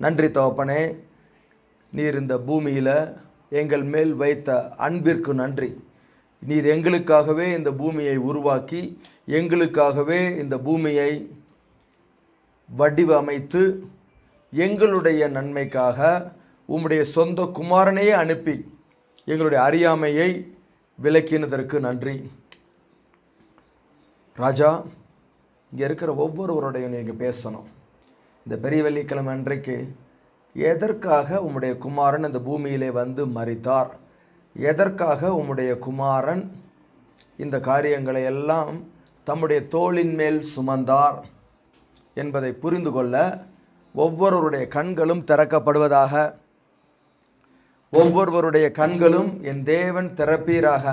நன்றி தகப்பனே, நீர் இந்த பூமியில் எங்கள் மேல் வைத்த அன்பிற்கு நன்றி. நீர் எங்களுக்காகவே இந்த பூமியை உருவாக்கி எங்களுக்காகவே இந்த பூமியை வடிவமைத்து எங்களுடைய நன்மைக்காக உம்முடைய சொந்த குமாரனையே அனுப்பி எங்களுடைய அறியாமையை விலக்கினதற்கு நன்றி. ராஜா, இங்கே இருக்கிற ஒவ்வொருவருடையும் நீங்கள் பேசணும். இந்த பெரிய வெள்ளிக்கிழமை அன்றைக்கு எதற்காக உம்முடைய குமாரன் இந்த பூமியிலே வந்து மரித்தார், எதற்காக உம்முடைய குமாரன் இந்த காரியங்களை எல்லாம் தம்முடைய தோளின் மேல் சுமந்தார் என்பதை புரிந்து கொள்ள ஒவ்வொருவருடைய கண்களும் திறக்கப்படுவதாக. ஒவ்வொருவருடைய கண்களும் என் தேவன் திறப்பீராக.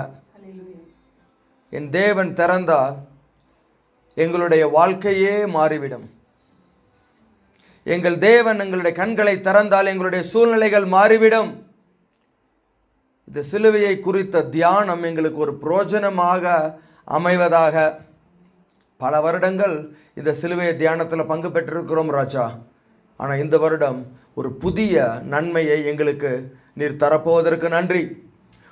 என் தேவன் திறந்தால் எங்களுடைய வாழ்க்கையே மாறிவிடும். எங்கள் தேவன் எங்களுடைய கண்களை திறந்தால் எங்களுடைய சூழ்நிலைகள் மாறிவிடும். இந்த சிலுவையை குறித்த தியானம் எங்களுக்கு ஒரு பிரயோஜனமாக அமைவதாக. பல வருடங்கள் இந்த சிலுவையை தியானத்தில் பங்கு பெற்றிருக்கிறோம் ராஜா. ஆனால் இந்த வருடம் ஒரு புதிய நன்மையை எங்களுக்கு நீர் தரப்போவதற்கு நன்றி.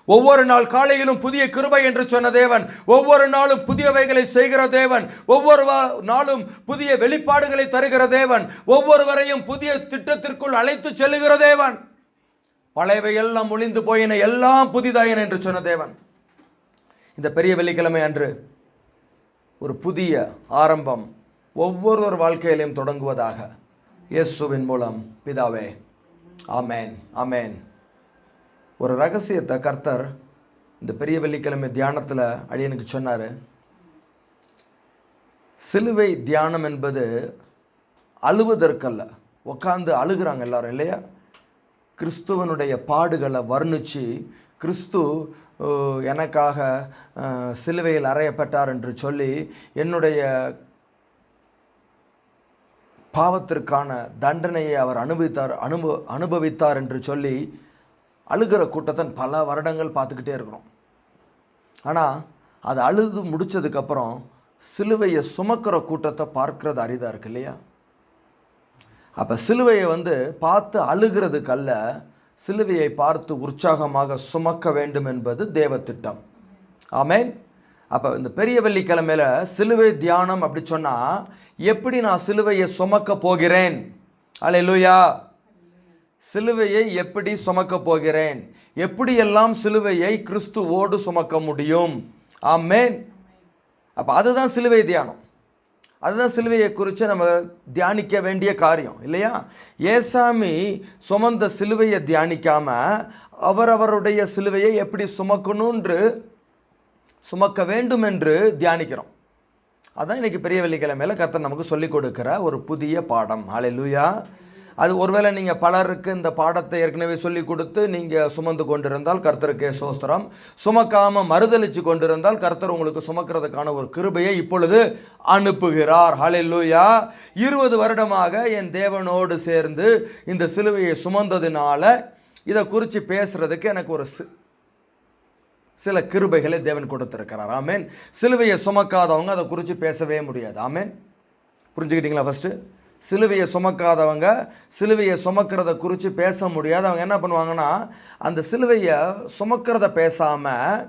ஒவ்வொரு நாள் காலையிலும் புதிய கிருபை என்று சொன்ன தேவன், ஒவ்வொரு நாளும் புதியவைகளை செய்கிற தேவன், ஒவ்வொரு நாளும் புதிய வெளிப்பாடுகளை தருகிற தேவன், ஒவ்வொருவரையும் புதிய திட்டத்திற்குள் அழைத்து செல்லுகிற தேவன். பழையவை எல்லாம் ஒளிந்து போயின, எல்லாம் புதிதாயின என்று சொன்ன தேவன். இந்த பெரிய வெள்ளிக்கிழமை அன்று ஒரு புதிய ஆரம்பம் ஒவ்வொருவர் வாழ்க்கையிலையும் தொடங்குவதாக இயேசுவின் மூலம் பிதாவே, ஆமேன், ஆமேன். ஒரு ரகசியத்தை கர்த்தர் இந்த பெரிய வெள்ளிக்கிழமை தியானத்தில் அடியனுக்கு சொன்னார். சிலுவை தியானம் என்பது அழுவதற்கல்ல. உட்காந்து அழுகிறாங்க எல்லாரும் இல்லையா? கிறிஸ்துவனுடைய பாடுகளை வர்ணித்து கிறிஸ்து எனக்காக சிலுவையில் அறையப்பட்டார் என்று சொல்லி என்னுடைய பாவத்திற்கான தண்டனையை அவர் அனுபவித்தார் என்று சொல்லி அழுகிற கூட்டத்தை பல வருடங்கள் பார்த்துக்கிட்டே இருக்கிறோம். ஆனால் அது அழுது முடித்ததுக்கப்புறம் சிலுவையை சுமக்கிற கூட்டத்தை பார்க்கறது அரிதாக இருக்கு இல்லையா? அப்போ சிலுவையை பார்த்து அழுகிறதுக்கல்ல, சிலுவையை பார்த்து உற்சாகமாக சுமக்க வேண்டும் என்பது தேவ திட்டம். ஆமேன். அப்போ இந்த பெரிய வெள்ளிக்கிழமையில சிலுவை தியானம் அப்படி சொன்னால், எப்படி நான் சிலுவையை சுமக்க போகிறேன்? அல்லேலூயா. சிலுவையை எப்படி சுமக்க போகிறேன்? எப்படியெல்லாம் சிலுவையை கிறிஸ்துவோடு சுமக்க முடியும்? ஆமேன். அப்போ அதுதான் சிலுவை தியானம். அதுதான் சிலுவையை குறித்து நம்ம தியானிக்க வேண்டிய காரியம் இல்லையா? ஏசாமி சுமந்த சிலுவையை தியானிக்காமல் அவரவருடைய சிலுவையை எப்படி சுமக்க வேண்டும் என்று தியானிக்கிறோம். அதான் இன்றைக்கி பெரிய வெள்ளிக்கிழமையில் கர்த்தர் நமக்கு சொல்லிக் கொடுக்கிற ஒரு புதிய பாடம். அல்லேலூயா. அது ஒருவேளை நீங்கள் பலருக்கு இந்த பாடத்தை ஏற்கனவே சொல்லி கொடுத்து நீங்கள் சுமந்து கொண்டிருந்தால் கர்த்தருக்கே சோஸ்திரம். சுமக்காமல் மறுதளித்து கொண்டிருந்தால் கர்த்தர் உங்களுக்கு சுமக்கிறதுக்கான ஒரு கிருபையை இப்பொழுது அனுப்புகிறார். ஹல்லேலூயா. 20 வருடமாக என் தேவனோடு சேர்ந்து இந்த சிலுவையை சுமந்ததினால இதை குறித்து பேசுகிறதுக்கு எனக்கு ஒரு சில கிருபைகளை தேவன் கொடுத்திருக்கிறார். ஆமேன். சிலுவையை சுமக்காதவங்க அதை குறித்து பேசவே முடியாது. ஆமேன். புரிஞ்சுக்கிட்டீங்களா? ஃபஸ்ட்டு சிலுவையை சுமக்காதவங்க சிலுவையை சுமக்கிறத குறித்து பேச முடியாது. அவங்க என்ன பண்ணுவாங்கன்னா, அந்த சிலுவையை சுமக்கிறத பேசாமல்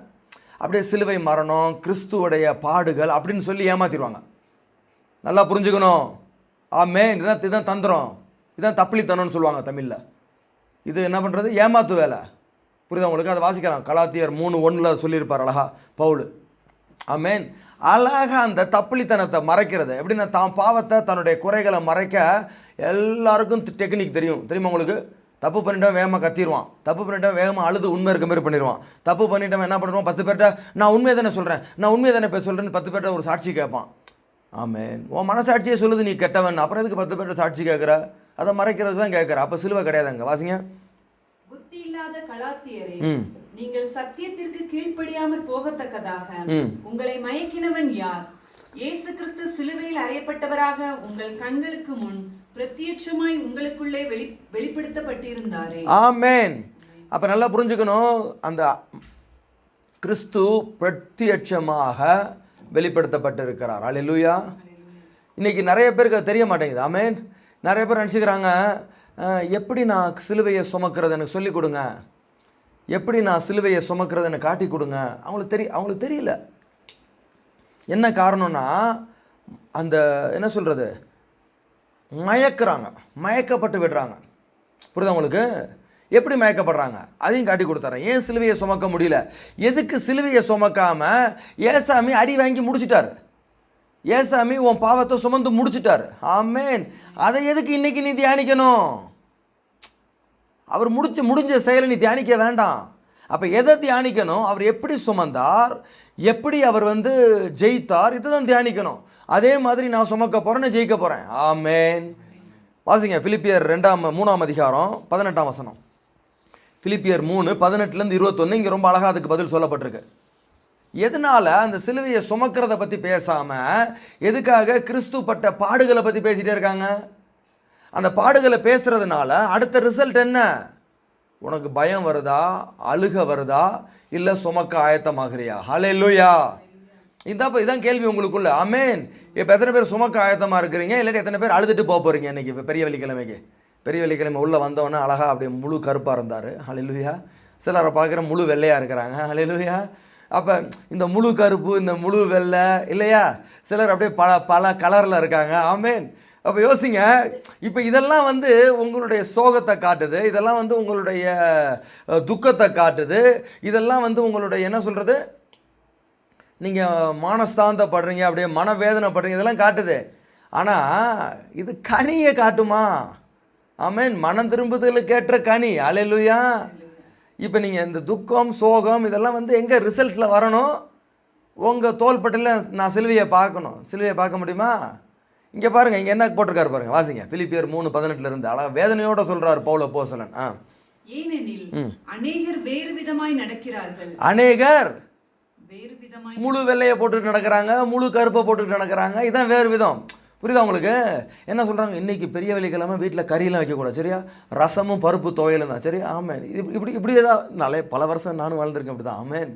அப்படியே சிலுவை மரணம், கிறிஸ்துவுடைய பாடுகள் அப்படின்னு சொல்லி ஏமாற்றிடுவாங்க. நல்லா புரிஞ்சுக்கணும். ஆமேன். இதுதான் தந்திரம், இதுதான் தப்பிலித்தனம்னு சொல்லுவாங்க தமிழில். இது என்ன பண்ணுறது? ஏமாத்து வேலை. புரியுதா உங்களுக்கு? அதை வாசிக்கலாம். கலாத்தியர் 3:1 சொல்லியிருப்பார் அழகா பவுல். ஆமேன். அழகாக அந்த தப்பிலித்தனத்தை மறைக்கிறது எப்படின்னா, தான் பாவத்தை தன்னுடைய குறைகளை மறைக்க எல்லாருக்கும் டெக்னிக் தெரியுமா உங்களுக்கு? தப்பு பண்ணிட்டவன் வேகமாக கத்திடுவான், தப்பு பண்ணிட்டவன் வேகமாக அழுது உண்மை இருக்க மாதிரி பண்ணிடுவான், தப்பு பண்ணிட்டவன் என்ன பண்ணுவான், 10 பேர்கிட்ட நான் உண்மையை தானே சொல்கிறேன், நான் உண்மையை தானே சொல்கிறேன்னு 10 பேர்கிட்ட ஒரு சாட்சி கேட்பான். ஆமேன். உன் மனசாட்சியை சொல்லுது நீ கெட்டவன், அப்புறம் எதுக்கு 10 பேர்கிட்ட சாட்சி கேட்குற? அதை மறைக்கிறதுக்கு தான் கேட்குற. அப்போ சிலுவை கிடையாதுங்க. வாசிங்க. புத்தி இல்லாத கலாத்தியரே, நீங்கள் சத்தியத்திற்கு கீழ்ப்படியாமற் போகத்தக்கதாக உங்களை மயக்கினவன் யார்? இயேசு கிறிஸ்து சிலுவையில் அறையப்பட்டவராக உங்கள் கண்களுக்கு முன் பிரத்யட்சமாய் உங்களுக்குள்ளே வெளிப்படுத்தப்பட்டிருந்தாரே. ஆமென். அப்ப நல்லா புரிஞ்சுக்கணும், அந்த கிறிஸ்து பிரத்யட்சமாக வெளிப்படுத்தப்பட்டிருக்கிறார். அல்லேலூயா. இன்னைக்கு நிறைய பேருக்கு அது தெரிய மாட்டேங்குது. ஆமென். நிறைய பேர் நினச்சிக்கிறாங்க, எப்படி நான் சிலுவையை சுமக்கிறது எனக்கு சொல்லிக் கொடுங்க, எப்படி நான் சிலுவையை சுமக்கிறது எனக்கு காட்டி கொடுங்க. அவங்களுக்கு தெரியல. என்ன காரணம்னா அந்த என்ன சொல்கிறது, மயக்கப்பட்டு விடுறாங்க. புரியுதா உங்களுக்கு? எப்படி மயக்கப்படுறாங்க அதையும் காட்டி கொடுத்துறேன். ஏன் சிலுவையை சுமக்க முடியல, எதுக்கு சிலுவையை சுமக்காமல் ஏசாமி அடி வாங்கி முடிச்சிட்டாரு. ஏசாமி உன் பாவத்தை சுமந்து முடிச்சிட்டாரு. ஆமேன். அதை எதுக்கு இன்னைக்கு நீ தியானிக்கணும்? அவர் முடிஞ்ச செயலை நீ தியானிக்க வேண்டாம். அப்போ எதை தியானிக்கணும்? அவர் எப்படி சுமந்தார், எப்படி அவர் ஜெயித்தார், இதுதான் தியானிக்கணும். அதே மாதிரி நான் சுமக்க போகிறேன், ஜெயிக்க போகிறேன். ஆமேன். வாசிங்க பிலிப்பியர் 3ஆம் அதிகாரம் 18ஆம் வசனம். பிலிப்பியர் 3 18லேருந்து 21. இங்கே ரொம்ப அழகாக அதுக்கு பதில் சொல்லப்பட்டிருக்கு. எதனால் அந்த சிலுவையை சுமக்கிறத பற்றி பேசாமல் எதுக்காக கிறிஸ்து பட்ட பாடுகளை பற்றி பேசிகிட்டே இருக்காங்க? அந்த பாடுகளை பேசுகிறதுனால அடுத்த ரிசல்ட் என்ன? உனக்கு பயம் வருதா, அழுக வருதா, இல்லை சுமக்க ஆயத்தமாகறியா? ஹல்லேலூயா. இதான் கேள்வி உங்களுக்குள்ள. ஆமேன். இப்போ எத்தனை பேர் சுமக்க ஆயத்தமாக இருக்கிறீங்க, இல்லாட்டி எத்தனை பேர் அழுதுட்டு போக போகிறீங்க? இன்றைக்கி இப்போ பெரிய வெள்ளிக்கிழமை உள்ளே வந்தவொடனே அழகாக அப்படியே முழு கருப்பாக இருந்தார். ஹல்லேலூயா. சிலரை பார்க்குற முழு வெள்ளையாக இருக்கிறாங்க. ஹல்லேலூயா. அப்போ இந்த முழு கருப்பு, இந்த முழு வெள்ளை இல்லையா, சிலர் அப்படியே பல கலரில் இருக்காங்க. ஆமேன். அப்போ யோசிங்க, இப்போ இதெல்லாம் உங்களுடைய சோகத்தை காட்டுது, இதெல்லாம் உங்களுடைய துக்கத்தை காட்டுது, இதெல்லாம் உங்களுடைய என்ன சொல்கிறது, நீங்கள் மானஸ்தாந்தப்படுறீங்க, அப்படியே மனவேதனைப்படுறீங்க, இதெல்லாம் காட்டுது. ஆனால் இது கனியை காட்டுமா? ஆமேன். மனம் திரும்புதலுக்கு ஏற்ற கனி. ஹல்லேலூயா. இப்போ நீங்கள் இந்த துக்கம், சோகம் இதெல்லாம் எங்கே ரிசல்ட்டில் வரணும்? உங்கள் தோள்பட்டையில் நான் சிலுவையை பார்க்கணும். சிலுவையை பார்க்க முடியுமா? இங்கே பாருங்கள், இங்கே என்ன போட்டிருக்காரு பாருங்கள். வாசிங்க பிலிப்பியர் 3:18 அழகாக வேதனையோடு சொல்கிறார் பவுல் அப்போஸ்தலன். ஏனெனில் அநேகர் வேறு விதமாய் நடக்கிறார்கள். அநேகர் முழு வெள்ளையை போட்டுட்டு நடக்கிறாங்க, முழு கருப்பை போட்டுட்டு நடக்கிறாங்க. இதான் வேறு விதம். புரியுதா உங்களுக்கு? என்ன சொல்கிறாங்க, இன்றைக்கி பெரிய வெள்ளிக்கிழமை வீட்டில் கறியெல்லாம் வைக்கக்கூடாது, சரியா? ரசமும் பருப்பு துவையலும் தான், சரியா? ஆமேன். இப்படி ஏதாவது பல வருஷம் நானும் வாழ்ந்துருக்கேன் அப்படி தான். ஆமேன்.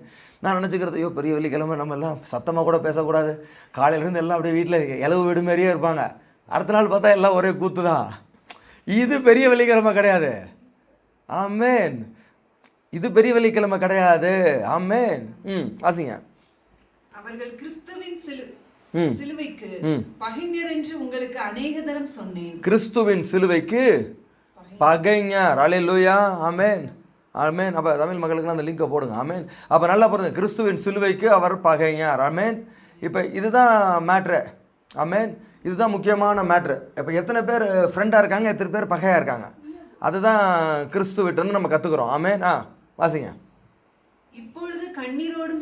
நான் நினச்சிக்கிறது, ஐயோ பெரிய வெள்ளிக்கிழமை நம்ம எல்லாம் சத்தமாக கூட பேசக்கூடாது, காலையிலேருந்து எல்லாம் அப்படியே வீட்டில் இலவு வீடு மாரியே இருப்பாங்க. அடுத்த நாள் பார்த்தா எல்லாம் ஒரே கூத்து தான். இது பெரிய வெள்ளிக்கிழமை கிடையாது. ஆமேன். இது பெரிய வெள்ளிக்கிழமை கிடையாது. ஆமேன். வாசிங்க. அவர்கள் கிறிஸ்துவின் சிலுவைக்கு பகைஞர் என்று உங்களுக்கு அநேக தரம் சொன்னேன். கிறிஸ்துவின் சிலுவைக்கு பகைஞர். ஹல்லேலூயா. ஆமேன். ஆமேன். அப்போ தமிழ் மக்களுக்குலாம் அந்த லிங்கை போடுங்க. ஆமேன். அப்போ நல்லா பாருங்க, கிறிஸ்துவின் சிலுவைக்கு அவர் பகைஞர். ஆமேன். இப்போ இதுதான் மேட்ரு. ஆமேன். இதுதான் முக்கியமான மேட்ரு. இப்போ எத்தனை பேர் ஃப்ரெண்டாக இருக்காங்க, எத்தனை பேர் பகையாக இருக்காங்க, அதுதான் கிறிஸ்துவிட்டு நம்ம கற்றுக்குறோம். ஆமேன். வாசிங்க. இப்பொழுதும் கண்ணீரோடு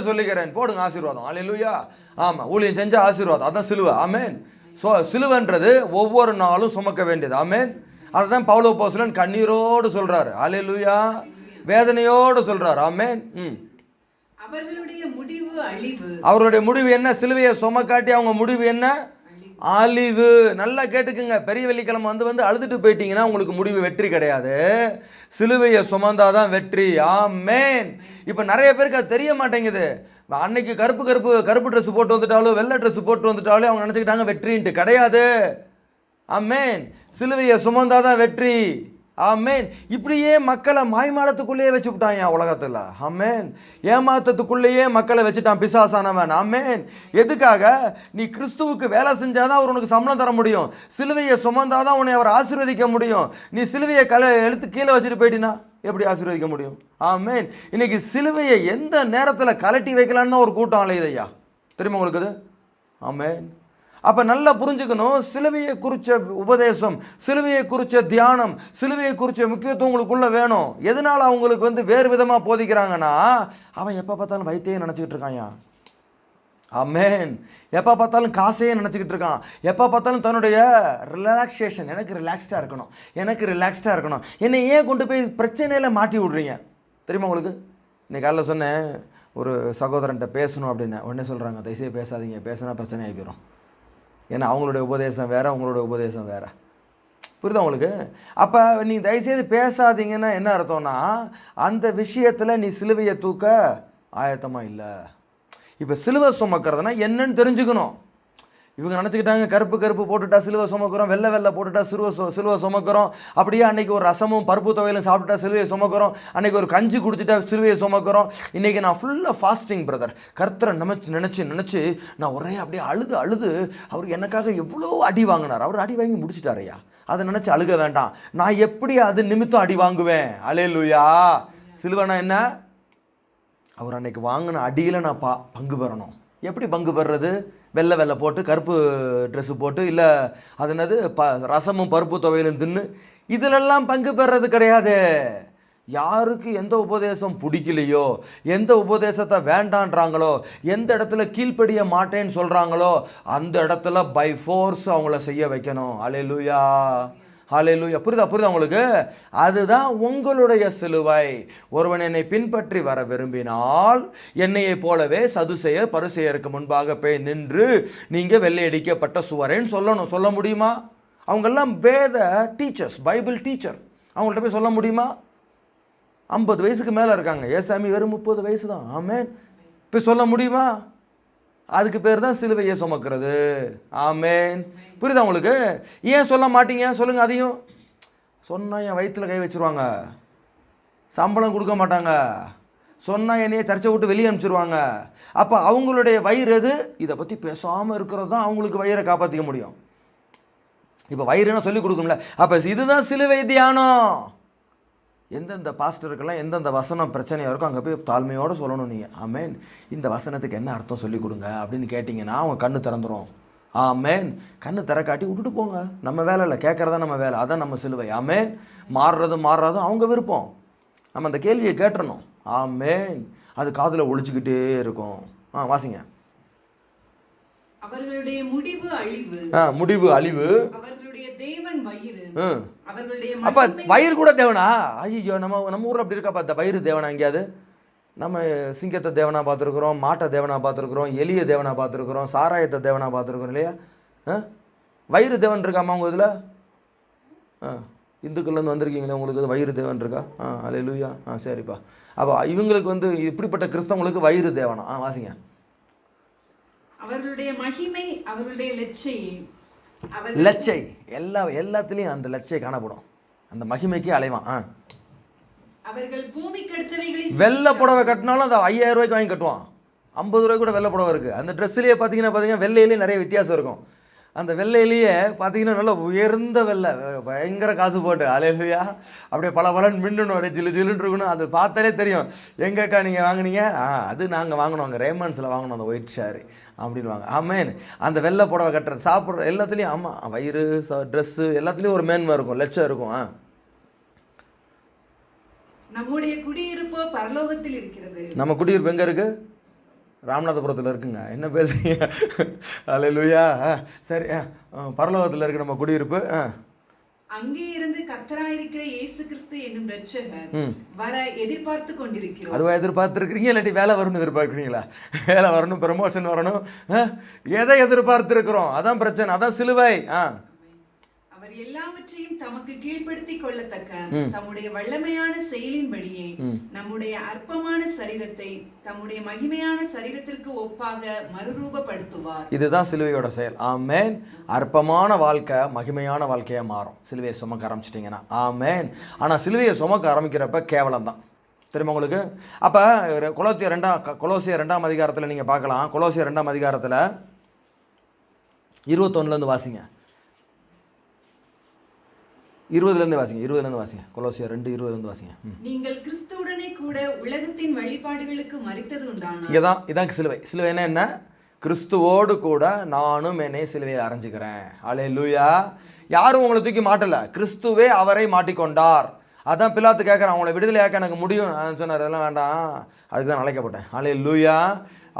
சொல்லுகிறேன். போடுங்க ஆசீர்வாதம். ஹல்லேலூயா. ஆமாம், ஊழியம் செஞ்ச ஆசீர்வாதம், அதான் சிலுவை. ஆமேன். சிலுவைன்றது ஒவ்வொரு நாளும் சுமக்க வேண்டியது. ஆமேன். அதுதான் பவுல் அப்போஸ்தலன் கண்ணீரோடு சொல்றாரு. ஹல்லேலூயா. வேதனையோடு சொல்றாரு. ஆமேன். அவருடைய முடிவு என்ன? சிலுவையை சுமக்காட்டி அவங்க முடிவு என்ன? அழிவு. நல்லா கேட்டுக்குங்க. பெரிய வெள்ளிக்கிழமை அழுதுட்டு போயிட்டீங்கன்னா உங்களுக்கு முடிவு வெற்றி கிடையாது. சிலுவையை சுமந்தாதான் வெற்றி. ஆமேன். இப்போ நிறைய பேருக்கு அது தெரிய மாட்டேங்குது. அன்னைக்கு கருப்பு ட்ரெஸ் போட்டு வந்துட்டாலும், வெள்ளை ட்ரெஸ் போட்டு வந்துட்டாலும் அவங்க நினச்சிக்கிட்டாங்க வெற்றின்ட்டு. கிடையாது. ஆமேன். சிலுவையை சுமந்தாதான் வெற்றி. ஆமேன். இப்படியே மக்களை மாய்மாலத்துக்குள்ளேயே வச்சு விட்டான் உலகத்தில். ஆமேன். ஏமாத்தத்துக்குள்ளேயே மக்களை வச்சுட்டான் பிசாசானவன். ஆமேன். எதுக்காக? நீ கிறிஸ்துவுக்கு வேலை செஞ்சாதான் அவர் உனக்கு சம்பளம் தர முடியும். சிலுவையை சுமந்தாதான் உன்னை அவர் ஆசீர்வதிக்க முடியும். நீ சிலுவையை எடுத்து கீழே வச்சுட்டு போயிட்டினா எப்படி ஆசீர்வதிக்க முடியும்? ஆமேன். இன்னைக்கு சிலுவையை எந்த நேரத்தில் கலட்டி வைக்கலான்னு ஒரு கூட்டம் அலையுதையா, தெரியுமா உங்களுக்கு அது? ஆமேன். அப்போ நல்லா புரிஞ்சுக்கணும், சிலுவையை குறித்த உபதேசம், சிலுவையை குறித்த தியானம், சிலுவையை குறித்த முக்கியத்துவம் உங்களுக்குள்ளே வேணும். எதனால் அவங்களுக்கு வேறு விதமாக போதிக்கிறாங்கன்னா, அவன் எப்போ பார்த்தாலும் வயிற்றையே நினச்சிக்கிட்டு இருக்கான்யா. ஆமேன். எப்போ பார்த்தாலும் காசையே நினச்சிக்கிட்டு இருக்கான். எப்போ பார்த்தாலும் தன்னுடைய ரிலாக்ஸேஷன், எனக்கு ரிலாக்ஸ்டாக இருக்கணும். என்னை ஏன் கொண்டு போய் பிரச்சனையில் மாட்டி விட்றீங்க? தெரியுமா உங்களுக்கு? இன்னைக்கு காலையில் சொன்னேன், ஒரு சகோதரன்ட்ட பேசணும் அப்படின்னு. உடனே சொல்கிறாங்க, தயவுசெய்து பேசாதீங்க, பேசினா பிரச்சனை ஆகி போயிடும். ஏன்னா அவங்களுடைய உபதேசம் வேறு, அவங்களுடைய உபதேசம் வேறு. புரியுதா உங்களுக்கு? அப்போ நீ தயவுசெய்து பேசாதீங்கன்னா என்ன அர்த்தம்னா, அந்த விஷயத்தில் நீ சிலுவையை தூக்க ஆயத்தமாக இல்லை. இப்போ சிலுவை சுமக்கிறதுனா என்னன்னு தெரிஞ்சுக்கணும். இவங்க நினச்சிக்கிட்டாங்க கருப்பு கருப்பு போட்டுட்டா சிலுவை சுமக்கிறோம், வெள்ளை வெள்ளை போட்டுட்டா சிலுவை சுமக்கிறோம். அப்படியே அன்னைக்கு ஒரு ரசமும் பருப்பு துவையிலும் சாப்பிட்டுட்டா சிலுவையை சுமக்கிறோம், அன்னைக்கு ஒரு கஞ்சி குடிச்சிட்டா சிலுவையை சுமக்கிறோம். இன்றைக்கி நான் ஃபுல்லாக ஃபாஸ்டிங் பிரதர். கர்த்தரை நினச்சி நான் ஒரே அப்படியே அழுது அழுது அவர் எனக்காக எவ்வளோ அடி வாங்கினார். அவர் அடி வாங்கி முடிச்சிட்டாரையா, அதை நினச்சி அழுக வேண்டாம். நான் எப்படி அது நிமித்தம் அடி வாங்குவேன்? அல்லேலூயா. சிலுவைனா என்ன? அவர் அன்னைக்கு வாங்கின அடியில் நான் பங்கு பெறணும். எப்படி பங்கு பெறுறது? வெள்ளை வெள்ளை போட்டு கருப்பு ட்ரெஸ்ஸு போட்டு, இல்லை அது என்னது ரசமும் பருப்பு துவையிலும் தின்னு இதிலெல்லாம் பங்கு பெறுறது கிடையாது. யாருக்கு எந்த உபதேசம் பிடிக்கலையோ, எந்த உபதேசத்தை வேண்டான்றாங்களோ, எந்த இடத்துல கீழ்ப்படிய மாட்டேன்னு சொல்கிறாங்களோ அந்த இடத்துல பை ஃபோர்ஸ் அவங்கள செய்ய வைக்கணும். அல்லேலூயா, ஹல்லேலூயா. புரியுதா உங்களுக்கு? அதுதான் உங்களுடைய சிலுவை. ஒருவன் என்னை பின்பற்றி வர விரும்பினால் என்னையை போலவே சதுசேயர் பரிசேயருக்கு முன்பாக போய் நின்று நீங்கள் வெள்ளையடிக்கப்பட்ட சுவரேன்னு சொல்லணும். சொல்ல முடியுமா? அவங்கெல்லாம் வேத டீச்சர்ஸ், பைபிள் டீச்சர். அவங்கள்ட்ட போய் சொல்ல முடியுமா? 50 வயசுக்கு மேலே இருக்காங்க. ஏசாமி வெறும் 30 வயசு தான். ஆமேன். போய் சொல்ல முடியுமா? அதுக்கு பேர் தான் சிலுவையை சுமக்கிறது. ஆமேன். புரியுதா உங்களுக்கு? ஏன் சொல்ல மாட்டீங்க சொல்லுங்க? அதையும் சொன்னால் என் வயிற்றில் கை வச்சுருவாங்க, சம்பளம் கொடுக்க மாட்டாங்க, சொன்னால் என்னையே சர்ச்சை விட்டு வெளியே அனுப்பிச்சிருவாங்க. அப்போ அவங்களுடைய வயிறு எது? இதை பற்றி பேசாமல் இருக்கிறது தான் அவங்களுக்கு வயிறை காப்பாற்றிக்க முடியும். இப்போ வயிறுன்னா சொல்லி கொடுக்கும்ல. அப்போ இதுதான் சிலுவை தியானம். எந்தெந்த பாஸ்டருக்கெல்லாம் எந்தெந்த வசனம் பிரச்சனையாக இருக்கோ அங்கே போய் தாழ்மையோடு சொல்லணும் நீங்கள். ஆமேன். இந்த வசனத்துக்கு என்ன அர்த்தம் சொல்லிக் கொடுங்க அப்படின்னு கேட்டிங்கன்னா அவங்க கண்ணு திறந்துடும். ஆமேன். கண்ணு திறக்காட்டி விட்டுட்டு போங்க. நம்ம வேலை இல்லை, கேட்குறதா நம்ம வேலை. அதான் நம்ம சிலுவை. ஆமேன். மாறுறதும் அவங்க விருப்பம். நம்ம அந்த கேள்வியை கேட்டுறணும். ஆமேன். அது காதில் ஒழிச்சுக்கிட்டே இருக்கும். வாசிங்க. அவர்களுடைய முடிவு அழிவு. முடிவு அழிவு. அவர்களுடைய தேவன் வயிறு. அப்ப வயிறு கூட தேவனா? ஐயோ, நம்ம ஊர்ல அப்படி இருக்கா? பார்த்த வயிறு தேவனா? எங்கேயாவது நம்ம சிங்கத்தை தேவனா பார்த்துருக்குறோம், மாட்டை தேவனா பார்த்துருக்குறோம், எலிய தேவனா பார்த்துருக்குறோம், சாராயத்தை தேவனா பார்த்துருக்குறோம் இல்லையா? வயிறு தேவன் இருக்காமா உங்க இதில்? இந்துக்கள்லேருந்து வந்திருக்கீங்களே, உங்களுக்கு வயிறு தேவன் இருக்கா? அல்லேலூயா. சரிப்பா. அப்போ இவங்களுக்கு இப்படிப்பட்ட கிறிஸ்தவங்களுக்கு வயிறு தேவனா? வாசிங்க. அவர்களுடைய மகிமை, அவர்களுடைய லட்சை எல்லாத்துலேயும் அந்த லட்சை காணப்படும். அந்த மகிமைக்கு அலைவான். அவர்கள் பூமிக்கு அடுத்தவைகளை வெள்ளை புடவை கட்டினாலும் அந்த 5000 ரூபாய்க்கு வாங்கி கட்டுவான். 50 ரூபாய்க்கு கூட வெள்ளை புடவை இருக்குது. அந்த ட்ரெஸ்லேயே பார்த்தீங்கன்னா வெள்ளையிலேயே நிறைய வித்தியாசம் இருக்கும். அந்த வெள்ளையிலேயே பார்த்தீங்கன்னா நல்லா உயர்ந்த வெள்ளை, பயங்கர காசு போட்டு அல்லேலூயா, அப்படியே பல பலன் மின்னணும், அப்படியே ஜில்லு ஜில்லுன்னு இருக்கணும். அது பார்த்தாலே தெரியும். எங்கக்கா நீங்கள் வாங்கினீங்க? அது நாங்கள் வாங்கினோம், அங்கே ரேமண்ட்ஸில் வாங்கினோம் அந்த ஒயிட் ஷேரு அப்படின்வாங்க. ஆமேன். அந்த வெள்ளை புடவை கட்டுறது, சாப்பிட்ற எல்லாத்துலேயும், ஆமாம், வயிறு, ட்ரெஸ்ஸு எல்லாத்துலேயும் ஒரு மேன்மை இருக்கும், லட்சம் இருக்கும். நம்முடைய குடியிருப்பு பரலோகத்தில் இருக்கிறது. நம்ம குடியிருப்பு எங்கே இருக்குது? ராமநாதபுரத்தில் இருக்குங்க. என்ன பேசுறீங்க? அல்லேலூயா. சரி, பரலோகத்தில் இருக்கு நம்ம குடியிருப்பு. அங்கே இருந்து கர்த்தராயிருக்கிற இயேசு கிறிஸ்து என்னும் இரட்சகர் வர எதிர்பார்த்து கொண்டிருக்கிறோம். அதுவா எதிர்பார்த்துருக்கிறீங்க? இல்லாட்டி வேலை வரணும் எதிர்பார்க்குறீங்களா? வேலை வரணும், ப்ரமோஷன் வரணும், எதை எதிர்பார்த்துருக்குறோம்? அதான் பிரச்சனை, அதான் சிலுவை. அவர் எல்லாவற்றையும் தமக்கு கீழ்ப்படுத்திக் கொள்ளத்தக்க தம்முடைய வல்லமையான செயலின்படியே நம்முடைய அற்பமான சரீரத்தை தம்முடைய மகிமையான சரீரத்திற்கு ஒப்பாக மறுரூபப்படுத்துவார். இதுதான் சிலுவையோட செயல். ஆமேன். அற்பமான வாழ்க்கை மகிமையான வாழ்க்கையா மாறும் சிலுவையை சுமக்க ஆரம்பிச்சிட்டிங்கன்னா. ஆமேன். ஆனால் சிலுவையை சுமக்க ஆரம்பிக்கிறப்ப கேவலம் தான், தெரியுமா உங்களுக்கு? அப்போ கொலோசியர் 2ஆம் அதிகாரத்தில் நீங்கள் பார்க்கலாம். கொலோசியர் 2ஆம் அதிகாரத்தில் 21 வாசிங்க. 20 வாசிங்க. கொலோசியர் 2:20 வாசிங்க. நீங்கள் கிறிஸ்துவுடனே கூட உலகத்தின் வழிபாடுகளுக்கு மரித்தது உண்டானா? இதான் சிலுவை. சிலுவை என்ன? கிறிஸ்துவோடு கூட நானும் என்னை சிலுவையில் அரைஞ்சிக்கிறேன். அல்லேலூயா. யாரும் உங்களை தூக்கி மாட்டல, கிறிஸ்துவே அவரை மாட்டிக்கொண்டார். அதான் பிலாத்து கேட்குறான், அவங்கள விடுதலையாக்க எனக்கு முடியும் சொன்னார். அதெல்லாம் வேண்டாம், அதுக்கு தான் அழைக்கப்பட்டேன். அல்லேலூயா.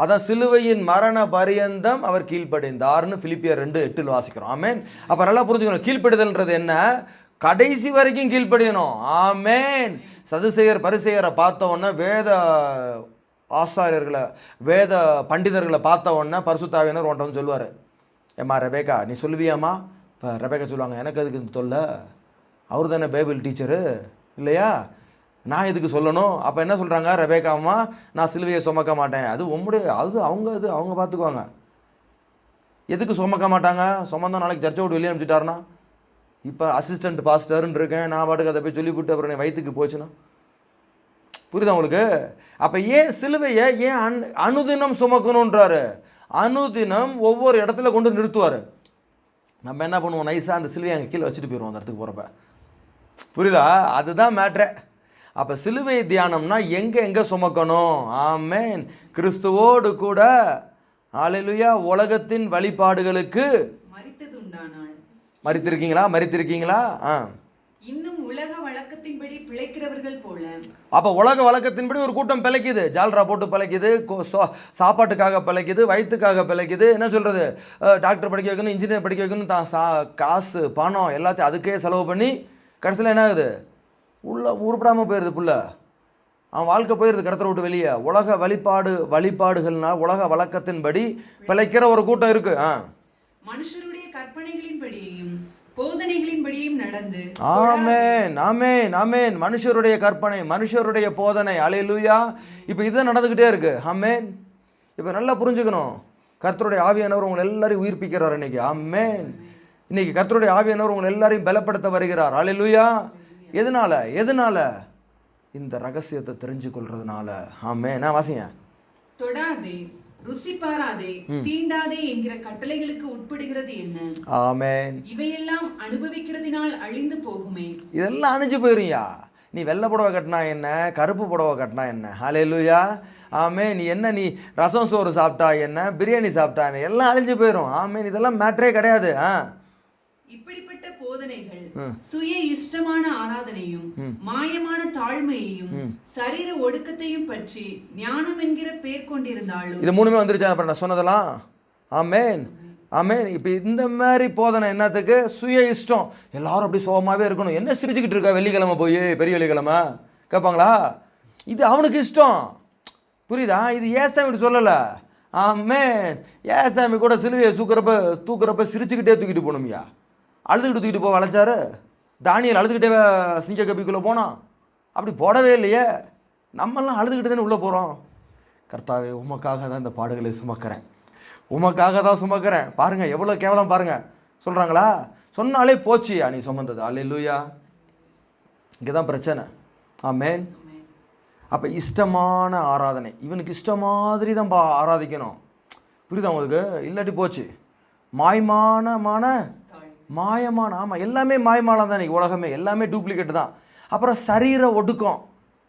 அதான் சிலுவையின் மரண பரியந்தம் அவர் கீழ்ப்படிந்தார்னு பிலிப்பியர் 2:8 வாசிக்கிறோம். ஆமேன். அப்போ நல்லா புரிஞ்சுக்கணும், கீழ்ப்படிதல்ன்றது என்ன? கடைசி வரைக்கும் கீழ்ப்படியணும். ஆமேன். சதுசேயர் பரிசேயரை பார்த்த உடனே, வேத ஆசாரியர்களை, வேத பண்டிதர்களை பார்த்த உடனே பரிசுத்தாவியினர் உன்ட்ட வந்து சொல்லுவார், ஏம்மா ரெபேக்கா நீ சொல்லுவியாம்மா? இப்போ ரெபேக்கா சொல்லுவாங்க, எனக்கு அதுக்கு இந்த தொல்லை, அவர் தானே பைபிள் டீச்சரு இல்லையா, நான் எதுக்கு சொல்லணும்? அப்போ என்ன சொல்கிறாங்க, ரெபேக்காம்மா நான் சிலுவையை சுமக்க மாட்டேன், அது உம்முடைய, அது அவங்க பார்த்துக்குவாங்க. எதுக்கு சுமக்க மாட்டாங்க? சுமந்தா நாளைக்கு சர்ச்சை விட்டு வெளியே அனுப்பிச்சிட்டாருன்னா, இப்போ அசிஸ்டன்ட் பாஸ்டர்ன்னு இருக்கேன், நான் பாட்டுக்கு அதை போய் சொல்லிவிட்டு அப்புறம் என் வயிற்றுக்கு போச்சுன்னா, புரியுதா உங்களுக்கு? அப்போ ஏன் சிலுவையை ஏன் அனுதினம் சுமக்கணுன்றாரு? அனுதினம் ஒவ்வொரு இடத்துல கொண்டு நிறுத்துவார். நம்ம என்ன பண்ணுவோம்? நைஸாக அந்த சிலுவையை அங்கே கீழே வச்சுட்டு போயிடுவோம் அந்த இடத்துக்கு போகிறப்ப. புரியுதா? அதுதான் மேட்ரே. அப்போ சிலுவை தியானம்னா எங்கே சுமக்கணும்? ஆமென். கிறிஸ்துவோடு கூட ஹல்லேலூயா உலகத்தின் வழிபாடுகளுக்கு மரித்திருக்கீங்களா? இன்னும் உலக வழக்கத்தின்படி பிழைக்கிறவர்கள் போல. அப்போ உலக வழக்கத்தின்படி ஒரு கூட்டம் பிழைக்குது, ஜால்ரா போட்டு பிழைக்குது, சாப்பாட்டுக்காக பிழைக்குது, வயிற்றுக்காக பிழைக்குது. என்ன சொல்கிறது? டாக்டர் படிக்க வைக்கணும், இன்ஜினியர் படிக்க வைக்கணும், காசு பணம் எல்லாத்தையும் அதுக்கே செலவு பண்ணி கடைசியில் என்ன ஆகுது? உள்ள உருப்படாமல் போயிடுது புள்ள. அவன் வாழ்க்கை போயிடுது கடத்தரை விட்டு வெளியே. உலக வழிபாடுகள்னால் உலக வழக்கத்தின்படி பிழைக்கிற ஒரு கூட்டம் இருக்கு. மனுஷருடைய கற்பனைகளின்படியும் போதனைகளின்படியும் நடந்து. ஆமென் ஆமென் ஆமென். மனுஷருடைய கற்பனை, மனுஷருடைய போதனை. அல்லேலூயா. இப்போ இதுதான் நடந்துக்கிட்டே இருக்கு. ஆமென். இப்போ நல்லா புரிஞ்சுக்கணும், கர்த்தருடைய ஆவியானவர் உங்களை எல்லாரையும் உயிர்ப்பிக்கிறார் இன்னைக்கு. ஆமென். இன்னைக்கு கர்த்தருடைய ஆவியானவர் உங்களை எல்லாரையும் பலப்படுத்த வருகிறார். அல்லேலூயா. எதனால? இந்த ரகசியத்தை தெரிஞ்சு கொள்றதுனால. ஆமென். நான் வாசிங்க. தொடாதே, ருசி பாராதே, தீண்டாதே என்கிற கட்டளைகளுக்கு உட்படுகிறது என்ன? ஆமென். இவையெல்லாம் அனுபவிக்கிறதினால் அழிந்து போகுமே. இதெல்லாம் அணிஞ்சு போயிருயா. நீ வெள்ளை புடவை கட்டினா என்ன, கருப்பு புடவை கட்டினா என்ன? ஹல்லேலூயா. ஆமென். நீ ரசம் சோறு சாப்பிட்டா என்ன, பிரியாணி சாப்பிட்டா என்ன, எல்லாம் அழிஞ்சு போயிடும். ஆமென். இதெல்லாம் மேட்டரே கிடையாது. இப்படிப்பட்ட போதனைகள் சுய இஷ்டமான ஆராதனையும் மாயமான தாழ்மையையும் சரீர ஒடுக்கத்தையும் பற்றி ஞானம் என்கிற பேர் கொண்டிருந்தாலும். இது மூணுமே வந்துருச்சா அப்புறம் நான் சொன்னதெல்லாம்? ஆமென் ஆமென். இப்போ இந்த மாதிரி போதனை என்னத்துக்கு? சுய இஷ்டம். எல்லாரும் அப்படி சோகமாகவே இருக்கணும். என்ன சிரிச்சுக்கிட்டு இருக்கா வெள்ளிக்கிழமை போய், பெரிய வெள்ளிக்கிழமை கேட்பாங்களா? இது அவனுக்கு இஷ்டம். புரியுதா? இது ஏசாமி சொல்லலை. ஆமென். ஏசாமி கூட சிலுவையை தூக்குறப்ப சிரிச்சுக்கிட்டே தூக்கிட்டு போகணும்யா. அழுதுகிட்டு தூக்கிட்டு போக வளைச்சாரு. தானியல் அழுதுகிட்டே சிங்க கபிக்குள்ளே போனான். அப்படி போடவே இல்லையே. நம்மெல்லாம் அழுதுகிட்டு தானே உள்ளே போகிறோம். கர்த்தாவே, உமக்காக தான் இந்த பாடுகளை சுமக்கிறேன், உமக்காக தான் சுமக்கிறேன். பாருங்கள் எவ்வளோ கேவலம் பாருங்கள். சொல்கிறாங்களா? சொன்னாலே போச்சியா நீ சுமந்தது. அல்லேலூயா. இங்கே தான் பிரச்சனை. ஆமென். அப்போ இஷ்டமான ஆராதனை, இவனுக்கு இஷ்ட மாதிரி தான் ஆராதிக்கணும். புரியுதா உங்களுக்கு? இல்லாட்டி போச்சு. மாயமான ஆமாம், எல்லாமே மாயமானம் தான் இன்றைக்கி உலகமே. எல்லாமே டூப்ளிகேட் தான். அப்புறம் சரீர ஒடுக்கம்.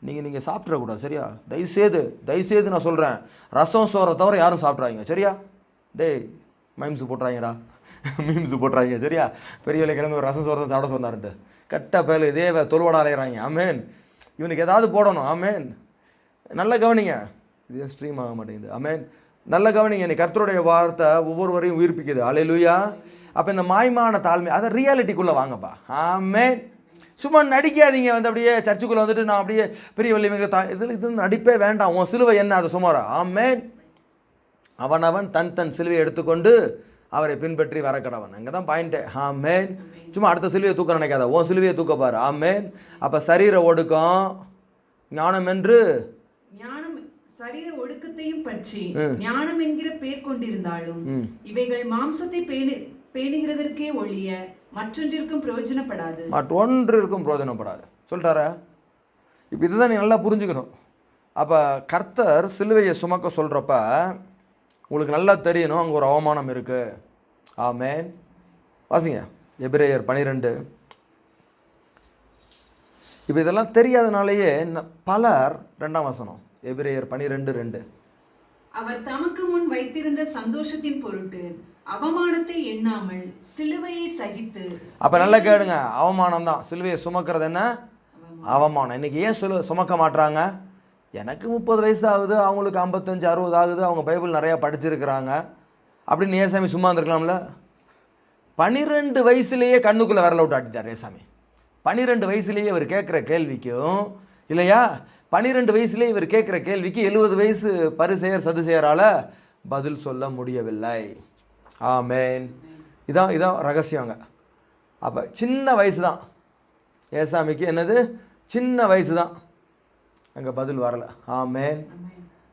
நீங்கள் சாப்பிட்றக்கூடாது, சரியா? தயவுசெய்து நான் சொல்கிறேன், ரசம் சோறை தவிர யாரும் சாப்பிட்றாங்க, சரியா? டேய் மைம்ஸு போட்டுறாங்க, சரியா? பெரிய கிழமை ஒரு ரசம் சோறை தான் சாப்பிட சொன்னார்ன்ட்டு கட்ட பேர் இதே தொழுவடை அலைகிறாங்க. ஆமேன். இவனுக்கு ஏதாவது போடணும். ஆமேன். நல்ல கவனிங்க, இது ஸ்ட்ரீம் ஆக மாட்டேங்குது. ஆமேன். நல்ல கவனிங்க, நீ கர்த்தருடைய வார்த்தை ஒவ்வொருவரையும் உயிர்ப்பிக்குது. அல்லேலூயா. அப்போ இந்த மாய்மான தாழ்மை, அதை ரியாலிட்டிக்குள்ளே வாங்கப்பா. ஆமேன். சும்மா நடிக்காதீங்க. அப்படியே சர்ச்சுக்குள்ளே வந்துட்டு நான் அப்படியே பெரிய வள்ளி மிக இது நடிப்பே வேண்டாம். உன் சிலுவை என்ன, அதை சுமாரா? ஆமேன். அவன் தன் சிலுவையை எடுத்துக்கொண்டு அவரை பின்பற்றி வர கடவன். அங்கே தான் பாயிண்ட்டு. ஆமேன். சும்மா அடுத்த சிலுவையை தூக்க நினைக்காத, உன் சிலுவையை தூக்கப்பாரு. ஆமேன். அப்போ சரீர ஒடுக்கம், ஞானம் என்று சரீர ஒடுக்கத்தையும் பற்றி ஞானம் என்கிற பேர் கொண்டிருந்தாலும் இவைகள் மாம்சத்தை பேணுகிறதற்கே ஒழிய மற்றொன்றிற்கும் பிரயோஜனப்படாது. சொல்லிட்டாரா? இப்போ இதுதான் நீ நல்லா புரிஞ்சுக்கணும். அப்போ கர்த்தர் சிலுவையை சுமக்க சொல்கிறப்ப உங்களுக்கு நல்லா தெரியணும், அங்கே ஒரு அவமானம் இருக்குது. ஆமேன். வாசிங்க எபிரேயர் 12. இப்போ இதெல்லாம் தெரியாதனாலேயே பலர், 2ஆம் வசனம் எபிரேயர் 12:2, அவர் தமக்கு முன் வைத்திருந்த சந்தோஷத்தின் பொருட்டு அவமானத்தை எண்ணாமல் சிலுவையை சகித்து. அப்போ நல்லா கேளுங்க, அவமானம் தான் சிலுவையை சுமக்கிறது. என்ன அவமானம்? இன்னைக்கு ஏன் சுமக்க மாட்டுறாங்க? எனக்கு 30 வயசு ஆகுது, அவங்களுக்கு 55, 60 ஆகுது, அவங்க பைபிள் நிறையா படிச்சிருக்கிறாங்க அப்படின்னு ஏசாமி சும்மா இருந்திருக்கலாம்ல? 12 வயசுலேயே கண்ணுக்குள்ளே விரல விட்டு ஆட்டிட்டார் ஏசாமி. 12 வயசுலேயே இவர் கேட்குற கேள்விக்கும், இல்லையா, 12 வயசுலேயே இவர் கேட்குற கேள்விக்கு 70 வயசு பரிசேயர் சதுசேயரால் பதில் சொல்ல முடியவில்லை. ஆமேன். இதான் ரகசியங்க. அப்போ சின்ன வயசு தான் ஏசாமிக்கு. என்னது? சின்ன வயசு தான். அங்கே பதில் வரலை. ஆமேன்.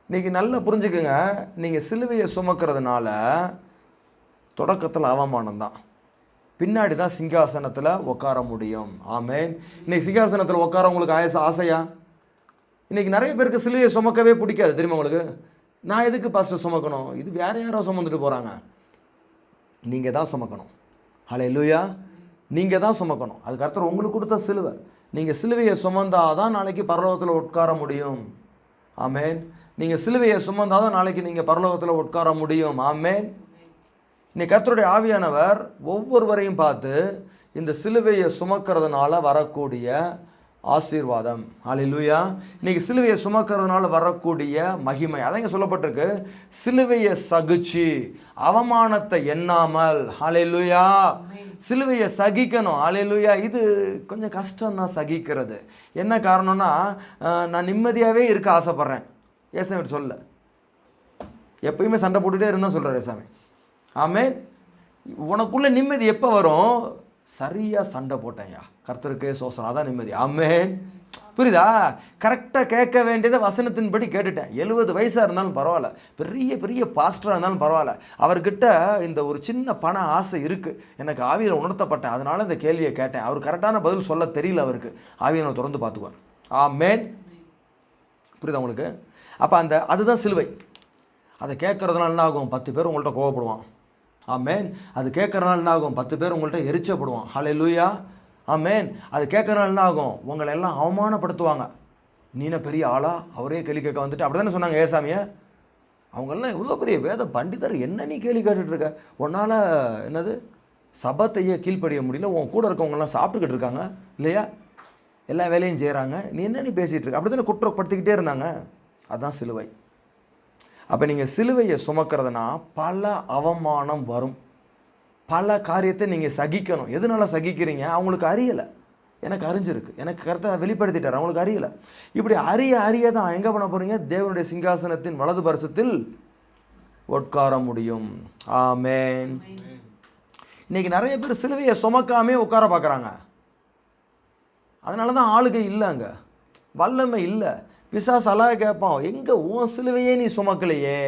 இன்றைக்கி நல்லா புரிஞ்சுக்குங்க, நீங்கள் சிலுவையை சுமக்கிறதுனால தொடக்கத்தில் அவமானம் தான், பின்னாடி தான் சிங்காசனத்தில் உட்கார முடியும். ஆமேன். இன்னைக்கு சிங்காசனத்தில் உட்கார உங்களுக்கு ஆசையா? இன்றைக்கி நிறைய பேருக்கு சிலுவையை சுமக்கவே பிடிக்காது தெரியுமா உங்களுக்கு. நான் எதுக்கு பாஸ்டர் சுமக்கணும், இது வேற யாரோ சுமந்துட்டு போகிறாங்க. நீங்கள் தான் சுமக்கணும். ஹல்லேலூயா. நீங்கள் தான் சுமக்கணும். அது கர்த்தர் உங்களுக்கு கொடுத்த சிலுவை. நீங்கள் சிலுவையை சுமந்தாதான் நாளைக்கு பரலோகத்தில் உட்கார முடியும். ஆமேன். நீங்கள் சிலுவையை சுமந்தாதான் நாளைக்கு நீங்கள் பரலோகத்தில் உட்கார முடியும். ஆமேன். இன்னைக்கு கர்த்தருடைய ஆவியானவர் ஒவ்வொருவரையும் பார்த்து இந்த சிலுவையை சுமக்கிறதுனால வரக்கூடிய ஆசீர்வாதம், ஹல்லேலூயா, இன்னைக்கு சிலுவையை சுமக்கிறதுனால வரக்கூடிய மகிமை, அதான் இங்கே சொல்லப்பட்டிருக்கு. சிலுவையை சகிச்சு அவமானத்தை எண்ணாமல், ஹல்லேலூயா, சிலுவையை சகிக்கணும். ஹல்லேலூயா. இது கொஞ்சம் கஷ்டம்தான் சகிக்கிறது. என்ன காரணம்னா, நான் நிம்மதியாகவே இருக்க ஆசைப்பட்றேன். ஏசாமி சொல்ல எப்பயுமே சண்டை போட்டுகிட்டே இருந்தால் சொல்கிறார் ஏசாமி. ஆமேன். உனக்குள்ள நிம்மதி எப்போ வரும்? சரியாக சண்டை போட்டேன்யா, கர்த்தருக்கே சோசனம், அதான் நிம்மதி. ஆமேன். புரியுதா? கரெக்டாக கேட்க வேண்டியதை வசனத்தின்படி கேட்டுட்டேன். 70 வயசாக இருந்தாலும் பரவாயில்ல, பெரிய பெரிய பாஸ்டராக இருந்தாலும் பரவாயில்ல, அவர்கிட்ட இந்த ஒரு சின்ன பண ஆசை இருக்குது, எனக்கு ஆவியில் உணர்த்தப்பட்டேன், அதனால இந்த கேள்வியை கேட்டேன். அவர் கரெக்டான பதில் சொல்ல தெரியல அவருக்கு, ஆவியை நான் தொடர்ந்து பார்த்துக்குவார். ஆமேன். புரியுதா உங்களுக்கு? அப்போ அதுதான் சிலுவை. அதை கேட்கறதுனால என்ன ஆகும்? 10 பேர் உங்கள்கிட்ட கோவப்படுவான். ஆமேன். அது கேட்கறதுனால என்ன ஆகும்? 10 பேர் உங்கள்கிட்ட எரிச்சப்படுவான். ஹல்லேலூயா. ஆமேன். அது கேட்கறதுனால என்ன ஆகும்? உங்களை எல்லாம் அவமானப்படுத்துவாங்க. நீன பெரிய ஆளா, அவரே கேள்வி கேட்க வந்துட்டு, அப்படி தானே சொன்னாங்க ஏசாமியை. அவங்கெல்லாம் இவ்வளோ பெரிய வேத பண்டிதர், என்ன நீ கேள்வி கேட்டுட்ருக்க, உன்னால் என்னது சபத்தையே கீழ்ப்படிய முடியல, உன் கூட இருக்கவங்கெல்லாம் சாப்பிட்டுக்கிட்டு இருக்காங்க இல்லையா, எல்லா வேலையும் செய்கிறாங்க, நீ என்ன நீ பேசிகிட்டு இருக்க, அப்படி தானே குற்றப்படுத்திக்கிட்டே இருந்தாங்க. அதுதான் சிலுவை. அப்போ நீங்கள் சிலுவையை சுமக்கிறதுனா பல அவமானம் வரும், பல காரியத்தை நீங்கள் சகிக்கணும். எதனால சகிக்கிறீங்க? அவங்களுக்கு அறியலை, எனக்கு அறிஞ்சிருக்கு, எனக்கு கருத்தை வெளிப்படுத்திட்டார், அவங்களுக்கு அறியலை. இப்படி அறிய தான் எங்கே பண்ண போகிறீங்க? தேவனுடைய சிங்காசனத்தின் வலது பரிசத்தில் உட்கார முடியும். ஆமேன். இன்னைக்கு நிறைய பேர் சிலுவையை சுமக்காமே உட்கார பார்க்குறாங்க. அதனால தான் ஆளுகை இல்லை, அங்கே வல்லமை இல்லை. பிசாசு அழகாக கேட்பான், எங்கே உன் சிலுவையே நீ சுமக்கலையே,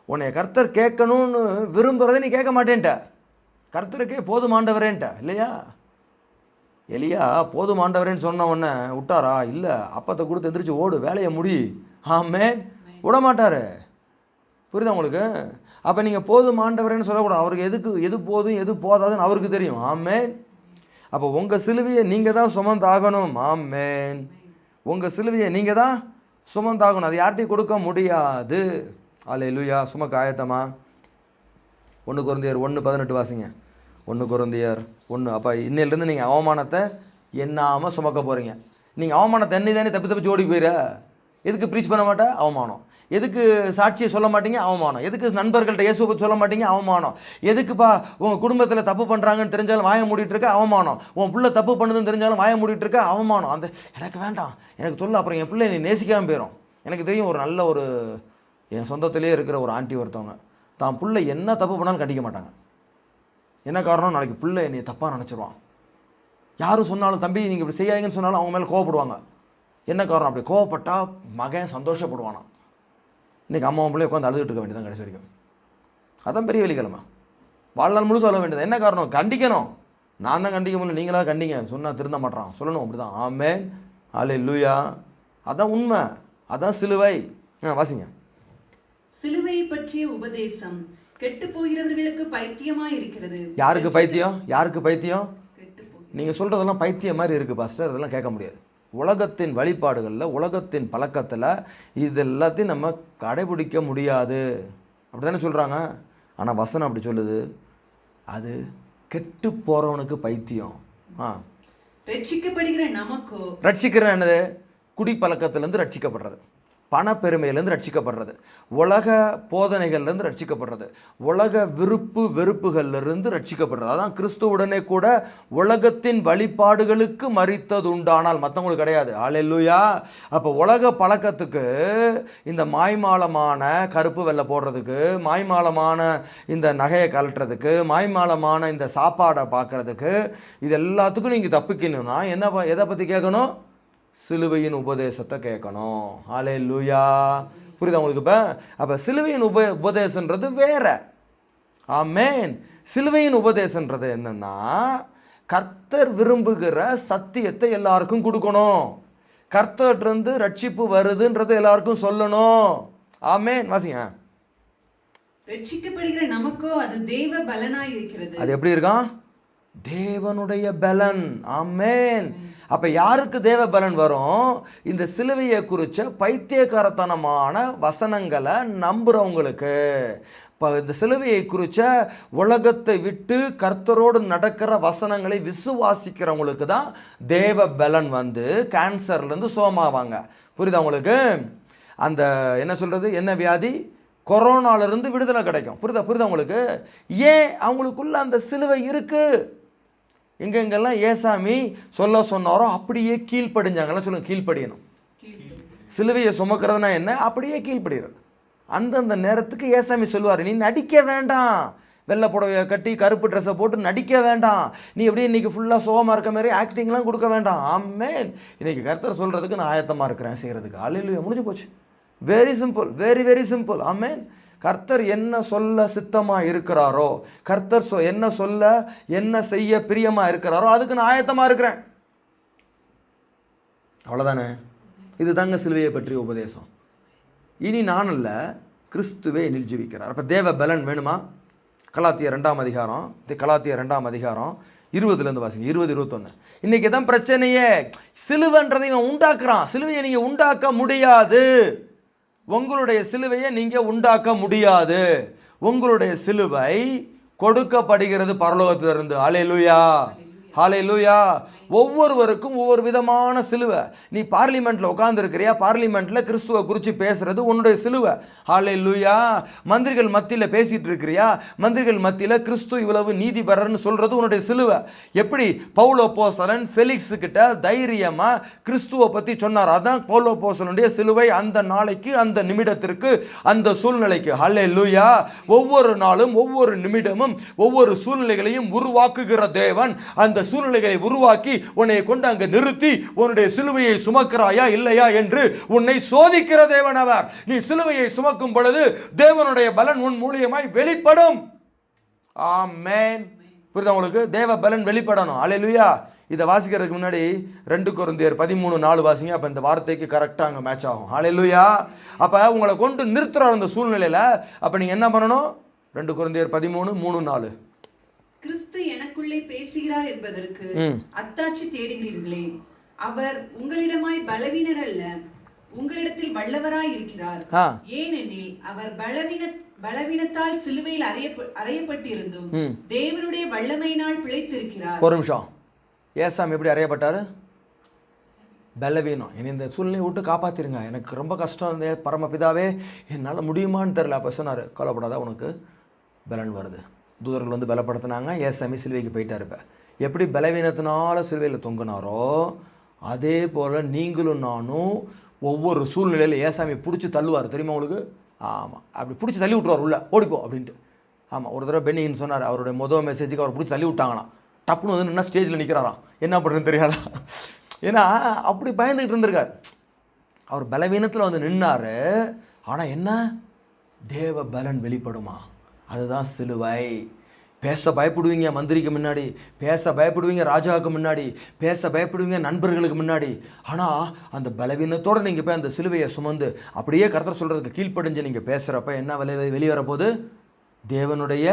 உன்னை கர்த்தர் கேட்கணும்னு விரும்புகிறத நீ கேட்க மாட்டேன்ட்ட, கர்த்தருக்கே போதுமாண்டவரேன்ட்ட இல்லையா. எலியா போதுமாண்டவரேன்னு சொன்ன உடனே விட்டாரா? இல்லை, அப்பத்தை கொடுத்து எந்திரிச்சு ஓடு, வேலையை முடி. ஆமேன். விட மாட்டார். புரியுதா உங்களுக்கு? அப்போ நீங்கள் போதுமாண்டவரேன்னு சொல்லக்கூடாது. அவருக்கு எது போதும் எது போதாதுன்னு அவருக்கு தெரியும். ஆமேன். அப்போ உங்கள் சிலுவையை நீங்கள் தான் சுமந்தாகணும். ஆமேன். உங்கள் சிலுவையை நீங்கள் தான் சுமந்தாகணும், அது யார்கிட்டையும் கொடுக்க முடியாது. அல்லேலூயா. சுமக்க ஆயத்தமா? 1 கொரிந்தியர் 1:18 வாசிங்க. 1 கொரிந்தியர் 1. அப்போ இன்னிலிருந்து நீங்கள் அவமானத்தை எண்ணாமல் சுமக்க போகிறீங்க. நீங்கள் அவமானத்தை எண்ணி தானே தப்பிச்சு ஓடி போயிட. எதுக்கு ப்ரீச் பண்ண மாட்டேன்? அவமானம். எதுக்கு சாட்சியை சொல்ல மாட்டீங்க? அவமானம். எதுக்கு நண்பர்கள்ட்ட இயேசுவை பற்றி சொல்ல மாட்டீங்க? அவமானம். எதுக்குப்பா உங்கள் குடும்பத்தில் தப்பு பண்ணுறாங்கன்னு தெரிஞ்சாலும் வாய மூடிட்டு இருக்க? அவமானம். உன் பிள்ளை தப்பு பண்ணுதுன்னு தெரிஞ்சாலும் வாய மூடிட்டு இருக்க? அவமானம். அந்த எனக்கு வேண்டாம், எனக்கு சொல்ல, அப்புறம் என் பிள்ளை நீ நேசிக்காமல் போயிடும். எனக்கு தெரியும், ஒரு நல்ல ஒரு என் சொந்தத்திலே இருக்கிற ஒரு ஆண்டி ஒருத்தவங்க, தான் பிள்ளை என்ன தப்பு பண்ணாலும் கண்டிக்க மாட்டாங்க. என்ன காரணம்? நாளைக்கு பிள்ளை என்னை தப்பாக நினச்சிருவான். யாரும் சொன்னாலும், தம்பி நீங்கள் இப்படி செய்யாதீங்கன்னு சொன்னாலும் அவங்க மேலே கோவப்படுவாங்க. என்ன காரணம்? அப்படி கோவப்பட்டால் மகன் சந்தோஷப்படுவானா. இன்றைக்கி அம்மா பிள்ளை உட்காந்து அழுதுட்டு இருக்க வேண்டியதான் கடைசி வரைக்கும். அதான் பெரிய வெள்ளிக்கிழமை. வாழ்நாள் முழு சொல்ல வேண்டியது. என்ன காரணம்? கண்டிக்கணும். நான் தான் கண்டிக்க முடியல, நீங்களா கண்டிங்க, சொன்னால் திருந்த மாட்டான், சொல்லணும். அப்படி தான். ஆமேன். அல்லேலூயா. அதான் உண்மை, அதான் சிலுவை. வாசிங்க. சிலுவையை பற்றிய உபதேசம் கெட்டு போகிறவர்களுக்கு பைத்தியமா இருக்கிறது. யாருக்கு பைத்தியம்? யாருக்கு பைத்தியம்? நீங்கள் சொல்கிறதெல்லாம் பைத்தியம் மாதிரி இருக்குது பாஸ்டர், இதெல்லாம் கேட்க முடியாது. உலகத்தின் வழிபாடுகளில், உலகத்தின் பழக்கத்தில் இது எல்லாத்தையும் நம்ம கடைபிடிக்க முடியாது, அப்படி தானே சொல்கிறாங்க. ஆனால் வசனம் அப்படி சொல்லுது, அது கெட்டு போகிறவனுக்கு பைத்தியம். ரட்சிக்கப்படுகிற நமக்கோ, ரட்சிக்கிற என்னது? குடி பழக்கத்திலேருந்து ரட்சிக்கப்படுறது, பணப்பெருமையிலேருந்து ரட்சிக்கப்படுறது, உலக போதனைகள்லேருந்து ரட்சிக்கப்படுறது, உலக விருப்பு வெறுப்புகள்லேருந்து ரட்சிக்கப்படுறது. அதான் கிறிஸ்துவுடனே கூட உலகத்தின் வழிபாடுகளுக்கு மரித்தது உண்டானால் மற்றவங்களுக்கு கிடையாது. அல்லேலூயா. அப்போ உலக பழக்கத்துக்கு, இந்த மாய்மாலமான கருப்பு வெள்ளை போடுறதுக்கு, மாய்மாலமான இந்த நகையை கலட்டுறதுக்கு, மாய்மாலமான இந்த சாப்பாடை பார்க்குறதுக்கு, இது எல்லாத்துக்கும் நீங்கள் தப்பிக்கணும்னா எதை பற்றி கேட்கணும்? சிலுவையின் உபதேசத்தை கேட்கணும். அல்லேலூயா. புரியுதா உங்களுக்கு? இப்போ அப்போ சிலுவையின் உபதேசன்றது வேற, ஆமென். சிலுவையின் உபதேசன்றது என்னன்னா, கர்த்தர் விரும்புகிற சத்தியத்தை எல்லாருக்கும் கொடுக்கணும். கர்த்தர்கிட்ட ரட்சிப்பு வருதுன்றது எல்லாருக்கும் சொல்லணும். ஆமென். வாசிங்க. ரட்சிக்கப்படுகிற நமக்கோ அது தேவ பலனாய் இருக்கிறது. அது எப்படி இருக்கான்? தேவனுடைய பலன். ஆமென். அப்ப யாருக்கு தேவ பலன் வரும்? இந்த சிலுவையை குறிச்ச பைத்தியக்காரத்தனமான வசனங்களை நம்புறவங்களுக்கு. இப்போ இந்த சிலுவையை குறிச்ச உலகத்தை விட்டு கர்த்தரோடு நடக்கிற வசனங்களை விசுவாசிக்கிறவங்களுக்கு தான் தேவ பலன் வந்து கேன்சர்லேருந்து சோமாவாங்க. புரியுதா உங்களுக்கு? அந்த என்ன சொல்கிறது, என்ன வியாதி, கொரோனாவிலிருந்து விடுதலை கிடைக்கும். புரியுதா உங்களுக்கு? ஏன்? அவங்களுக்குள்ள அந்த சிலுவை இருக்குது. எங்கெங்கெல்லாம் ஏசாமி சொல்ல சொன்னாரோ அப்படியே கீழ்ப்படிஞ்சாங்கலாம். சொல்லுங்கள், கீழ்ப்படியணும். சிலுவையை சுமக்கிறதுனா என்ன? அப்படியே கீழ்ப்படுகிறது. அந்தந்த நேரத்துக்கு ஏசாமி சொல்லுவார், நீ நடிக்க வேண்டாம், வெள்ளை புடவையை கட்டி கருப்பு ட்ரெஸ்ஸை போட்டு நடிக்க வேண்டாம், நீ எப்படியே இன்றைக்கி ஃபுல்லாக சோகமாக இருக்க மாதிரி ஆக்டிங்லாம் கொடுக்க வேண்டாம். ஆமென். இன்றைக்கி கர்த்தர் சொல்கிறதுக்கு நான் ஆயத்தமாக இருக்கிறேன் செய்கிறதுக்கு. அல்லேலூயா. முடிஞ்சு போச்சு. Very simple, very very simple. ஆமென். கர்த்தர் என்ன சொல்ல சித்தமாக இருக்கிறாரோ, கர்த்தர் என்ன செய்ய பிரியமாக இருக்கிறாரோ அதுக்கு நான் ஆயத்தமாக இருக்கிறேன். அவ்வளோதானே? இது தாங்க சிலுவையை பற்றிய உபதேசம். இனி நான் அல்ல, கிறிஸ்துவே என்னில் ஜீவிக்கிறார். அப்போ தேவ பலன் வேணுமா? கலாத்தியர் 2ஆம் அதிகாரம் 20 வாசிங்க. 20-21. இன்றைக்கி தான் பிரச்சனையே. சிலுவைன்றதை இவன் உண்டாக்குறான். சிலுவையை நீங்கள் உண்டாக்க முடியாது. உங்களுடைய சிலுவையை நீங்கள் உண்டாக்க முடியாது. உங்களுடைய சிலுவை கொடுக்கப்படுகிறது பரலோகத்திலிருந்து. ஹல்லேலூயா, ஹல்லேலூயா. ஒவ்வொருவருக்கும் ஒவ்வொரு விதமான சிலுவை. நீ பார்லிமெண்ட்டில் உட்காந்துருக்கிறியா? பார்லிமெண்ட்டில் கிறிஸ்துவை குறித்து பேசுகிறது உன்னுடைய சிலுவை. ஹல்லேலூயா. மந்திரிகள் மத்தியில் பேசிகிட்டு இருக்கிறியா? மந்திரிகள் மத்தியில் கிறிஸ்து இவ்வளவு நீதிபரர்னு சொல்கிறது உன்னுடைய சிலுவை. எப்படி பவுல் அப்போஸ்தலன் ஃபெலிக்ஸ் கிட்ட தைரியமாக கிறிஸ்துவை பற்றி சொன்னார். அதான் பவுல் அப்போஸ்தலனுடைய சிலுவை. அந்த நாளைக்கு, அந்த நிமிடத்திற்கு, அந்த சூழ்நிலைக்கு. ஹல்லேலூயா. ஒவ்வொரு நாளும், ஒவ்வொரு நிமிடமும், ஒவ்வொரு சூழ்நிலைகளையும் உருவாக்குகிற தேவன் அந்த சூழ்நிலைகளை உருவாக்கி உன்னை கொண்டு அங்கு நிறுத்தி உன்னுடைய சிலுவையை சுமக்கிறாயா இல்லையா என்று உன்னை சோதிக்கிற தேவன் அவர். நீ சிலுவையை சுமக்கும் பொழுது தேவனுடைய பலன் உன் மூலியமாய் வெளிப்படும். ஆமென். புரியுதா உங்களுக்கு? தேவ பலன் வெளிப்படணும். அல்லேலூயா. இதை வாசிக்கிறதுக்கு முன்னாடி 2 கொரிந்தியர் 13:4 வாசிங்க. அப்போ இந்த வார்த்தைக்கு கரெக்டாக அங்கே மேட்ச் ஆகும். அல்லேலூயா. அப்போ உங்களை கொண்டு நிறுத்துறார் அந்த சூழ்நிலையில். அப்போ நீங்கள் என்ன பண்ணணும்? 2 கொரிந்தியர் 13:3-4. கிறிஸ்து எனக்குள்ளே பேசுகிறார் என்பதற்கு அத்தாட்சி தேடுகிறீர்களே, அவர் உங்களிடமாய் பலவீனர் அல்ல, உங்களிடத்தில் வல்லவராய் இருக்கிறார். ஏனெனில் அவர் பலவீனத்தால் சிலுவையில் அறையப்பட்டிருந்தும் தேவனுடைய வல்லமையினால் பிழைத்திருக்கிறார். ஒரு நிமிஷம். ஏசாமி எப்படி அறையப்பட்டாரு? பலவீனம். என்னை இந்த சூழ்நிலையை விட்டு காப்பாற்றிருங்க, எனக்கு ரொம்ப கஷ்டம், இந்த பரமபிதாவே என்னால் முடியுமான்னு தெரில. அப்போ சொன்னார், கவலைப்படாத, உனக்கு பலன் வருது. தூதர்கள் வந்து பலப்படுத்தினாங்க. ஏசாமி சிலுவைக்கு போயிட்டார். இப்போ எப்படி பலவீனத்தினால சிலுவையில் தொங்கினாரோ அதே போல் நீங்களும் நானும் ஒவ்வொரு சூழ்நிலையில் ஏசாமி பிடிச்சி தள்ளுவார். தெரியுமா உங்களுக்கு? ஆமாம், அப்படி பிடிச்சி தள்ளி விட்ருவார், உள்ள ஓடிப்போ அப்படின்ட்டு. ஆமாம், ஒரு தடவை பென்னின்னு சொன்னார். அவருடைய முதல் மெசேஜுக்கு அவர் பிடிச்சி தள்ளி விட்டாங்களாம். டப்புன்னு வந்து நின்னா ஸ்டேஜில் நிற்கிறாராம். என்ன பண்ணுறதுன்னு தெரியாதா? ஏன்னா அப்படி பயந்துக்கிட்டு இருந்திருக்கார். அவர் பலவீனத்தில் வந்து நின்னார். ஆனால் என்ன? தேவ பலன் வெளிப்படுமா? அதுதான் சிலுவை. பேச பயப்படுவீங்க மந்திரிக்கு முன்னாடி, பேச பயப்படுவீங்க ராஜாவுக்கு முன்னாடி, பேச பயப்படுவீங்க நண்பர்களுக்கு முன்னாடி. ஆனால் அந்த பலவீனத்தோடு நீங்கள் போய் அந்த சிலுவையை சுமந்து அப்படியே கர்த்தர் சொல்கிறதுக்கு கீழ்ப்படிஞ்சு நீங்கள் பேசுகிறப்ப என்ன வெளிவர போது? தேவனுடைய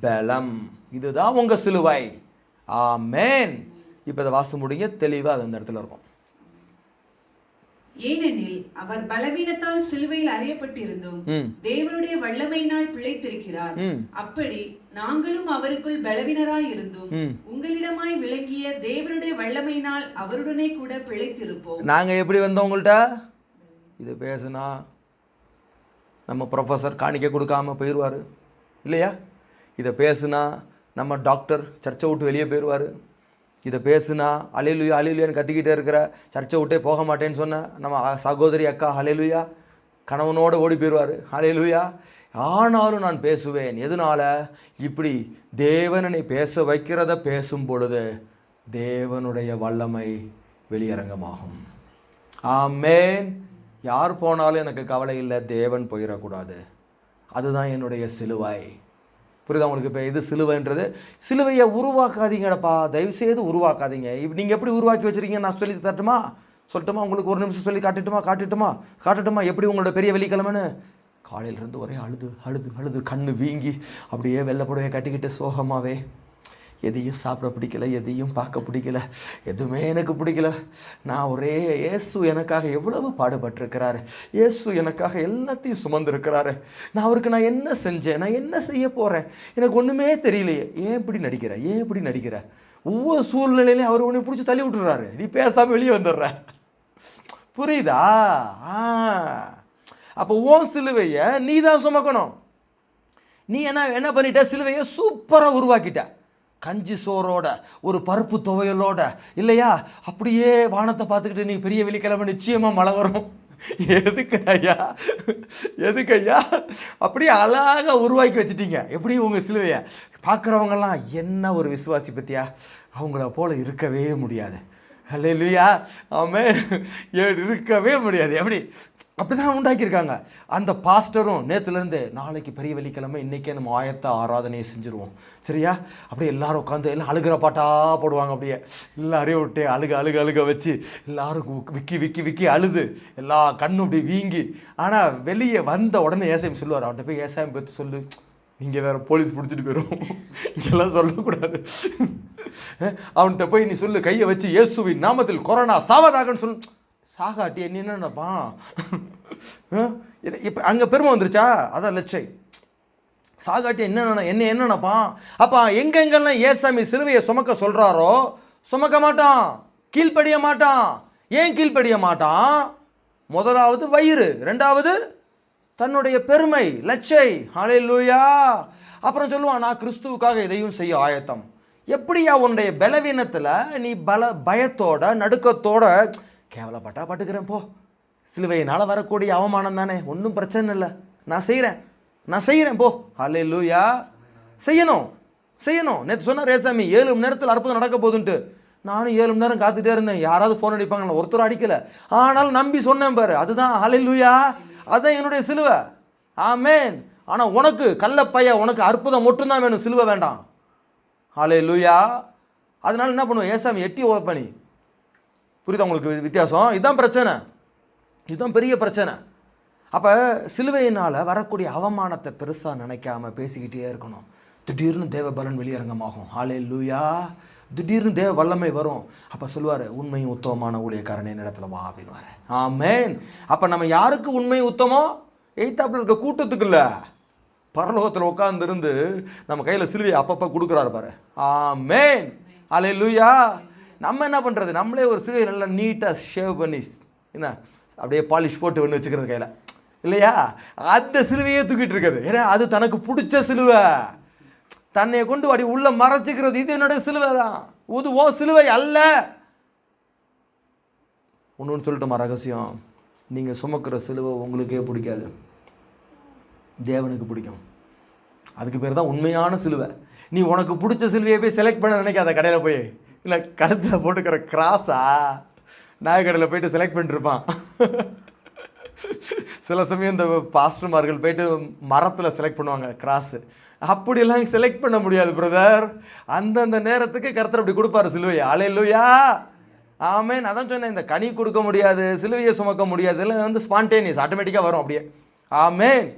பலம். இதுதான் உங்கள் சிலுவை. ஆமென். இப்போ இதை வாசித்து முடிங்க, தெளிவாக அது அந்த இடத்துல இருக்கும். ஏனெனில் அவர் பலவீனத்தால் சிலுவையில் அறையப்பட்டிருந்தும் தேவனுடைய வல்லமையினால் பிழைத்திருக்கிறார். அப்படி நாங்களும் அவருக்குள் பலவீனராய் இருந்தும் உங்களிடமாய் விளங்கிய தேவனுடைய வல்லமையினால் அவருடனே கூட பிழைத்திருப்போம். நாங்க எப்படி வந்தோம் உங்கள்கிட்ட? இது பேசுனா நம்ம ப்ரொஃபஸர் காணிக்க கொடுக்காம போயிடுவார் இல்லையா? இதை பேசுனா நம்ம டாக்டர் சர்ச்சை விட்டு வெளியே போயிடுவார். இதை பேசுனா அல்லேலூயா அல்லேலூயான்னு கத்திக்கிட்டே இருக்கிற, சர்ச்சை விட்டே போக மாட்டேன்னு சொன்ன நம்ம சகோதரி அக்கா அல்லேலூயா கணவனோடு ஓடி போயிடுவார். அல்லேலூயா. ஆனாலும் நான் பேசுவேன். எதனால? இப்படி தேவனை பேச வைக்கிறத பேசும் பொழுது தேவனுடைய வல்லமை வெளியரங்கமாகும். ஆமென். யார் போனாலும் எனக்கு கவலை இல்லை, தேவன் போயிடக்கூடாது. அதுதான் என்னுடைய சிலுவை. புரியுதா உங்களுக்கு? இப்போ இது சிலுவைன்றது, சிலுவையை உருவாக்காதீங்கடப்பா, தயவுசெய்து உருவாக்காதீங்க. இப்போ நீங்கள் எப்படி உருவாக்கி வச்சுருக்கீங்க நான் சொல்லி சொல்லட்டுமா? உங்களுக்கு ஒரு நிமிஷம் சொல்லி காட்டுட்டுமா எப்படி உங்களோட பெரிய வெள்ளிக்கிழமைன்னு? காலையிலேருந்து ஒரே அழுது கண்ணு வீங்கி அப்படியே வெள்ளைப்புடவையை கட்டிக்கிட்டு சோகமாகவே, எதையும் சாப்பிட பிடிக்கல, எதையும் பார்க்க பிடிக்கல, எதுவுமே எனக்கு பிடிக்கல. நான் ஒரே இயேசு எனக்காக எவ்வளவு பாடுபட்டிருக்கிறாரு, இயேசு எனக்காக எல்லாத்தையும் சுமந்துருக்கிறாரு, நான் என்ன செஞ்சேன், நான் என்ன செய்ய போகிறேன், எனக்கு ஒன்றுமே தெரியலையே. ஏன் இப்படி நடிக்கிற? ஒவ்வொரு சூழ்நிலையிலையும் அவர் உன்னை பிடிச்சி தள்ளி விட்டுறாரு, நீ பேசாமல் வெளியே வந்துடுற. புரியுதா? அப்போ உன் சிலுவையை நீ தான் சுமக்கணும். நீ என்ன பண்ணிட்ட? சிலுவையை சூப்பராக உருவாக்கிட்ட, கஞ்சி சோறோட, ஒரு பருப்பு துவையலோட, இல்லையா? அப்படியே வானத்தை பார்த்துக்கிட்டு நீ பெரிய வெள்ளிக்கிழமை நிச்சயமாக மழை வரும். எதுக்கு ஐயா அப்படியே அழகாக உருவாக்கி வச்சுட்டீங்க. எப்படி உங்கள் சிலுவையை பார்க்குறவங்கெல்லாம் என்ன ஒரு விசுவாசி பற்றியா, அவங்கள போல இருக்கவே முடியாது. அல்லேலூயா, ஆமென். இருக்கவே முடியாது. அப்படிதான் உண்டாக்கியிருக்காங்க. அந்த பாஸ்டரும் நேற்றுலேருந்து நாளைக்கு பெரிய வெள்ளிக்கிழமை, இன்றைக்கே நம்ம ஆயத்த ஆராதனையை செஞ்சுருவோம், சரியா? அப்படியே எல்லாரும் உட்காந்து எல்லாம் அழுகிற பாட்டாக போடுவாங்க. அப்படியே எல்லாரையும் விட்டு அழுக வச்சு எல்லாரும் விக்கி அழுது எல்லா கண்ணும் அப்படி வீங்கி. ஆனால் வெளியே வந்த உடனே ஏசாமி சொல்லுவார், அவன்கிட்ட போய் ஏசாமி பற்றி சொல்லு, நீங்கள் வேறு போலீஸ் பிடிச்சிட்டு போயிடும், இங்கெல்லாம் சொல்லக்கூடாது. அவன்கிட்ட போய் நீ சொல்லு, கையை வச்சு இயேசுவின் நாமத்தில் கொரோனா சாவதாகன்னு சொல்லு. சாகாட்டி என்ன நினைப்பான்? இப்போ அங்கே பெருமை வந்துருச்சா? அதான் லட்சை. சாகாட்டி என்ன நினைப்பான்? அப்போ எங்கெங்கெல்லாம் ஏசாமி சிலுவையை சுமக்க சொல்கிறாரோ சுமக்க மாட்டான், கீழ்ப்படிய மாட்டான். ஏன் கீழ்ப்படிய மாட்டான்? முதலாவது வயிறு, ரெண்டாவது தன்னுடைய பெருமை, லட்சை. ஹல்லேலூயா. அப்புறம் சொல்லுவான், நான் கிறிஸ்துவுக்காக இதையும் செய்ய ஆயத்தம். எப்படியா உன்னுடைய பலவீனத்தில் நீ பயத்தோட நடுக்கத்தோட கேவலப்பட்டா பட்டுக்கிறேன் போ, சிலுவையினால் வரக்கூடிய அவமானம் தானே, ஒன்றும் பிரச்சனை இல்லை, நான் செய்கிறேன் போ. ஹல்லேலூயா. செய்யணும். நேற்று சொன்னார் ஏசாமி 7 மணி நேரத்தில் அற்புதம் நடக்க போகுதுன்ட்டு. நானும் 7 மணி நேரம் காத்துட்டே இருந்தேன், யாராவது ஃபோன் அடிப்பாங்களா, ஒருத்தர் அடிக்கலை. ஆனாலும் நம்பி சொன்னேன் பாரு, அதுதான் ஹல்லேலூயா, அதுதான் என்னுடைய சிலுவை. ஆமென். ஆனால் உனக்கு கள்ளப்பைய, உனக்கு அற்புதம் மட்டும்தான் வேணும், சிலுவை வேண்டாம். ஹல்லேலூயா. அதனால என்ன பண்ணுவோம், ஏசாமி எட்டி உதப்பணி. புரியுதா உங்களுக்கு வித்தியாசம்? இதுதான் பிரச்சனை, இதுதான் பெரிய பிரச்சனை. அப்போ சிலுவையினால் வரக்கூடிய அவமானத்தை பெருசாக நினைக்காம பேசிக்கிட்டே இருக்கணும். திடீர்னு தேவ பலன் வெளியரங்கமாகும். ஹல்லேலூயா. திடீர்னு தேவ வல்லமை வரும். அப்போ சொல்லுவார், உண்மையும் உத்தமமான ஊழியக்காரனே இடத்துல வா அப்படின்வார். ஆமென். அப்போ நம்ம யாருக்கு உண்மை உத்தமம்? எய்த்தாப்பில் இருக்க கூட்டத்துக்கு இல்லை, பரலோகத்தில் உட்காந்துருந்து நம்ம கையில் சிலுவையை அப்பப்போ கொடுக்குறாரு பாரு. ஆமென். ஹல்லேலூயா. நம்ம என்ன பண்ணுறது, நம்மளே ஒரு சிலுவையை நல்லா நீட்டாக ஷேவ் பண்ணி என்ன அப்படியே பாலிஷ் போட்டு ஒன்று வச்சுக்கிறது கையில், இல்லையா? அந்த சிலுவையே தூக்கிட்டு இருக்குது. ஏன்னா அது தனக்கு பிடிச்ச சிலுவை, தன்னை கொண்டு அப்படி உள்ள மறைச்சிக்கிறது. இது என்னுடைய சிலுவை தான், இது ஓ சிலுவை அல்ல. ஒன்று சொல்லட்டுமா ரகசியம்? நீங்கள் சுமக்கிற சிலுவை உங்களுக்கே பிடிக்காது, தேவனுக்கு பிடிக்கும். அதுக்கு பேர் தான் உண்மையான சிலுவை. நீ உனக்கு பிடிச்ச சிலுவையை போய் செலக்ட் பண்ண நினைக்காத. கடையில் போய் இல்லை கழுத்தில் போட்டுக்கிற கிராஸா நாய கடையில் போயிட்டு செலக்ட் பண்ணிட்டுருப்பான். சில சமயம் இந்த பாஸ்டர்மார்கள் போயிட்டு மரத்தில் செலக்ட் பண்ணுவாங்க கிராஸு. அப்படியெல்லாம் செலக்ட் பண்ண முடியாது பிரதர். அந்தந்த நேரத்துக்கு கர்த்தர் அப்படி கொடுப்பாரு சிலுவையை. ஹல்லேலூயா. ஆமென். அதான் சொன்னேன், இந்த கனி கொடுக்க முடியாது, சிலுவையை சுமக்க முடியாது, இல்லை ஸ்பான்டேனியஸ் ஆட்டோமேட்டிக்காக வரும் அப்படியே. ஆமென்.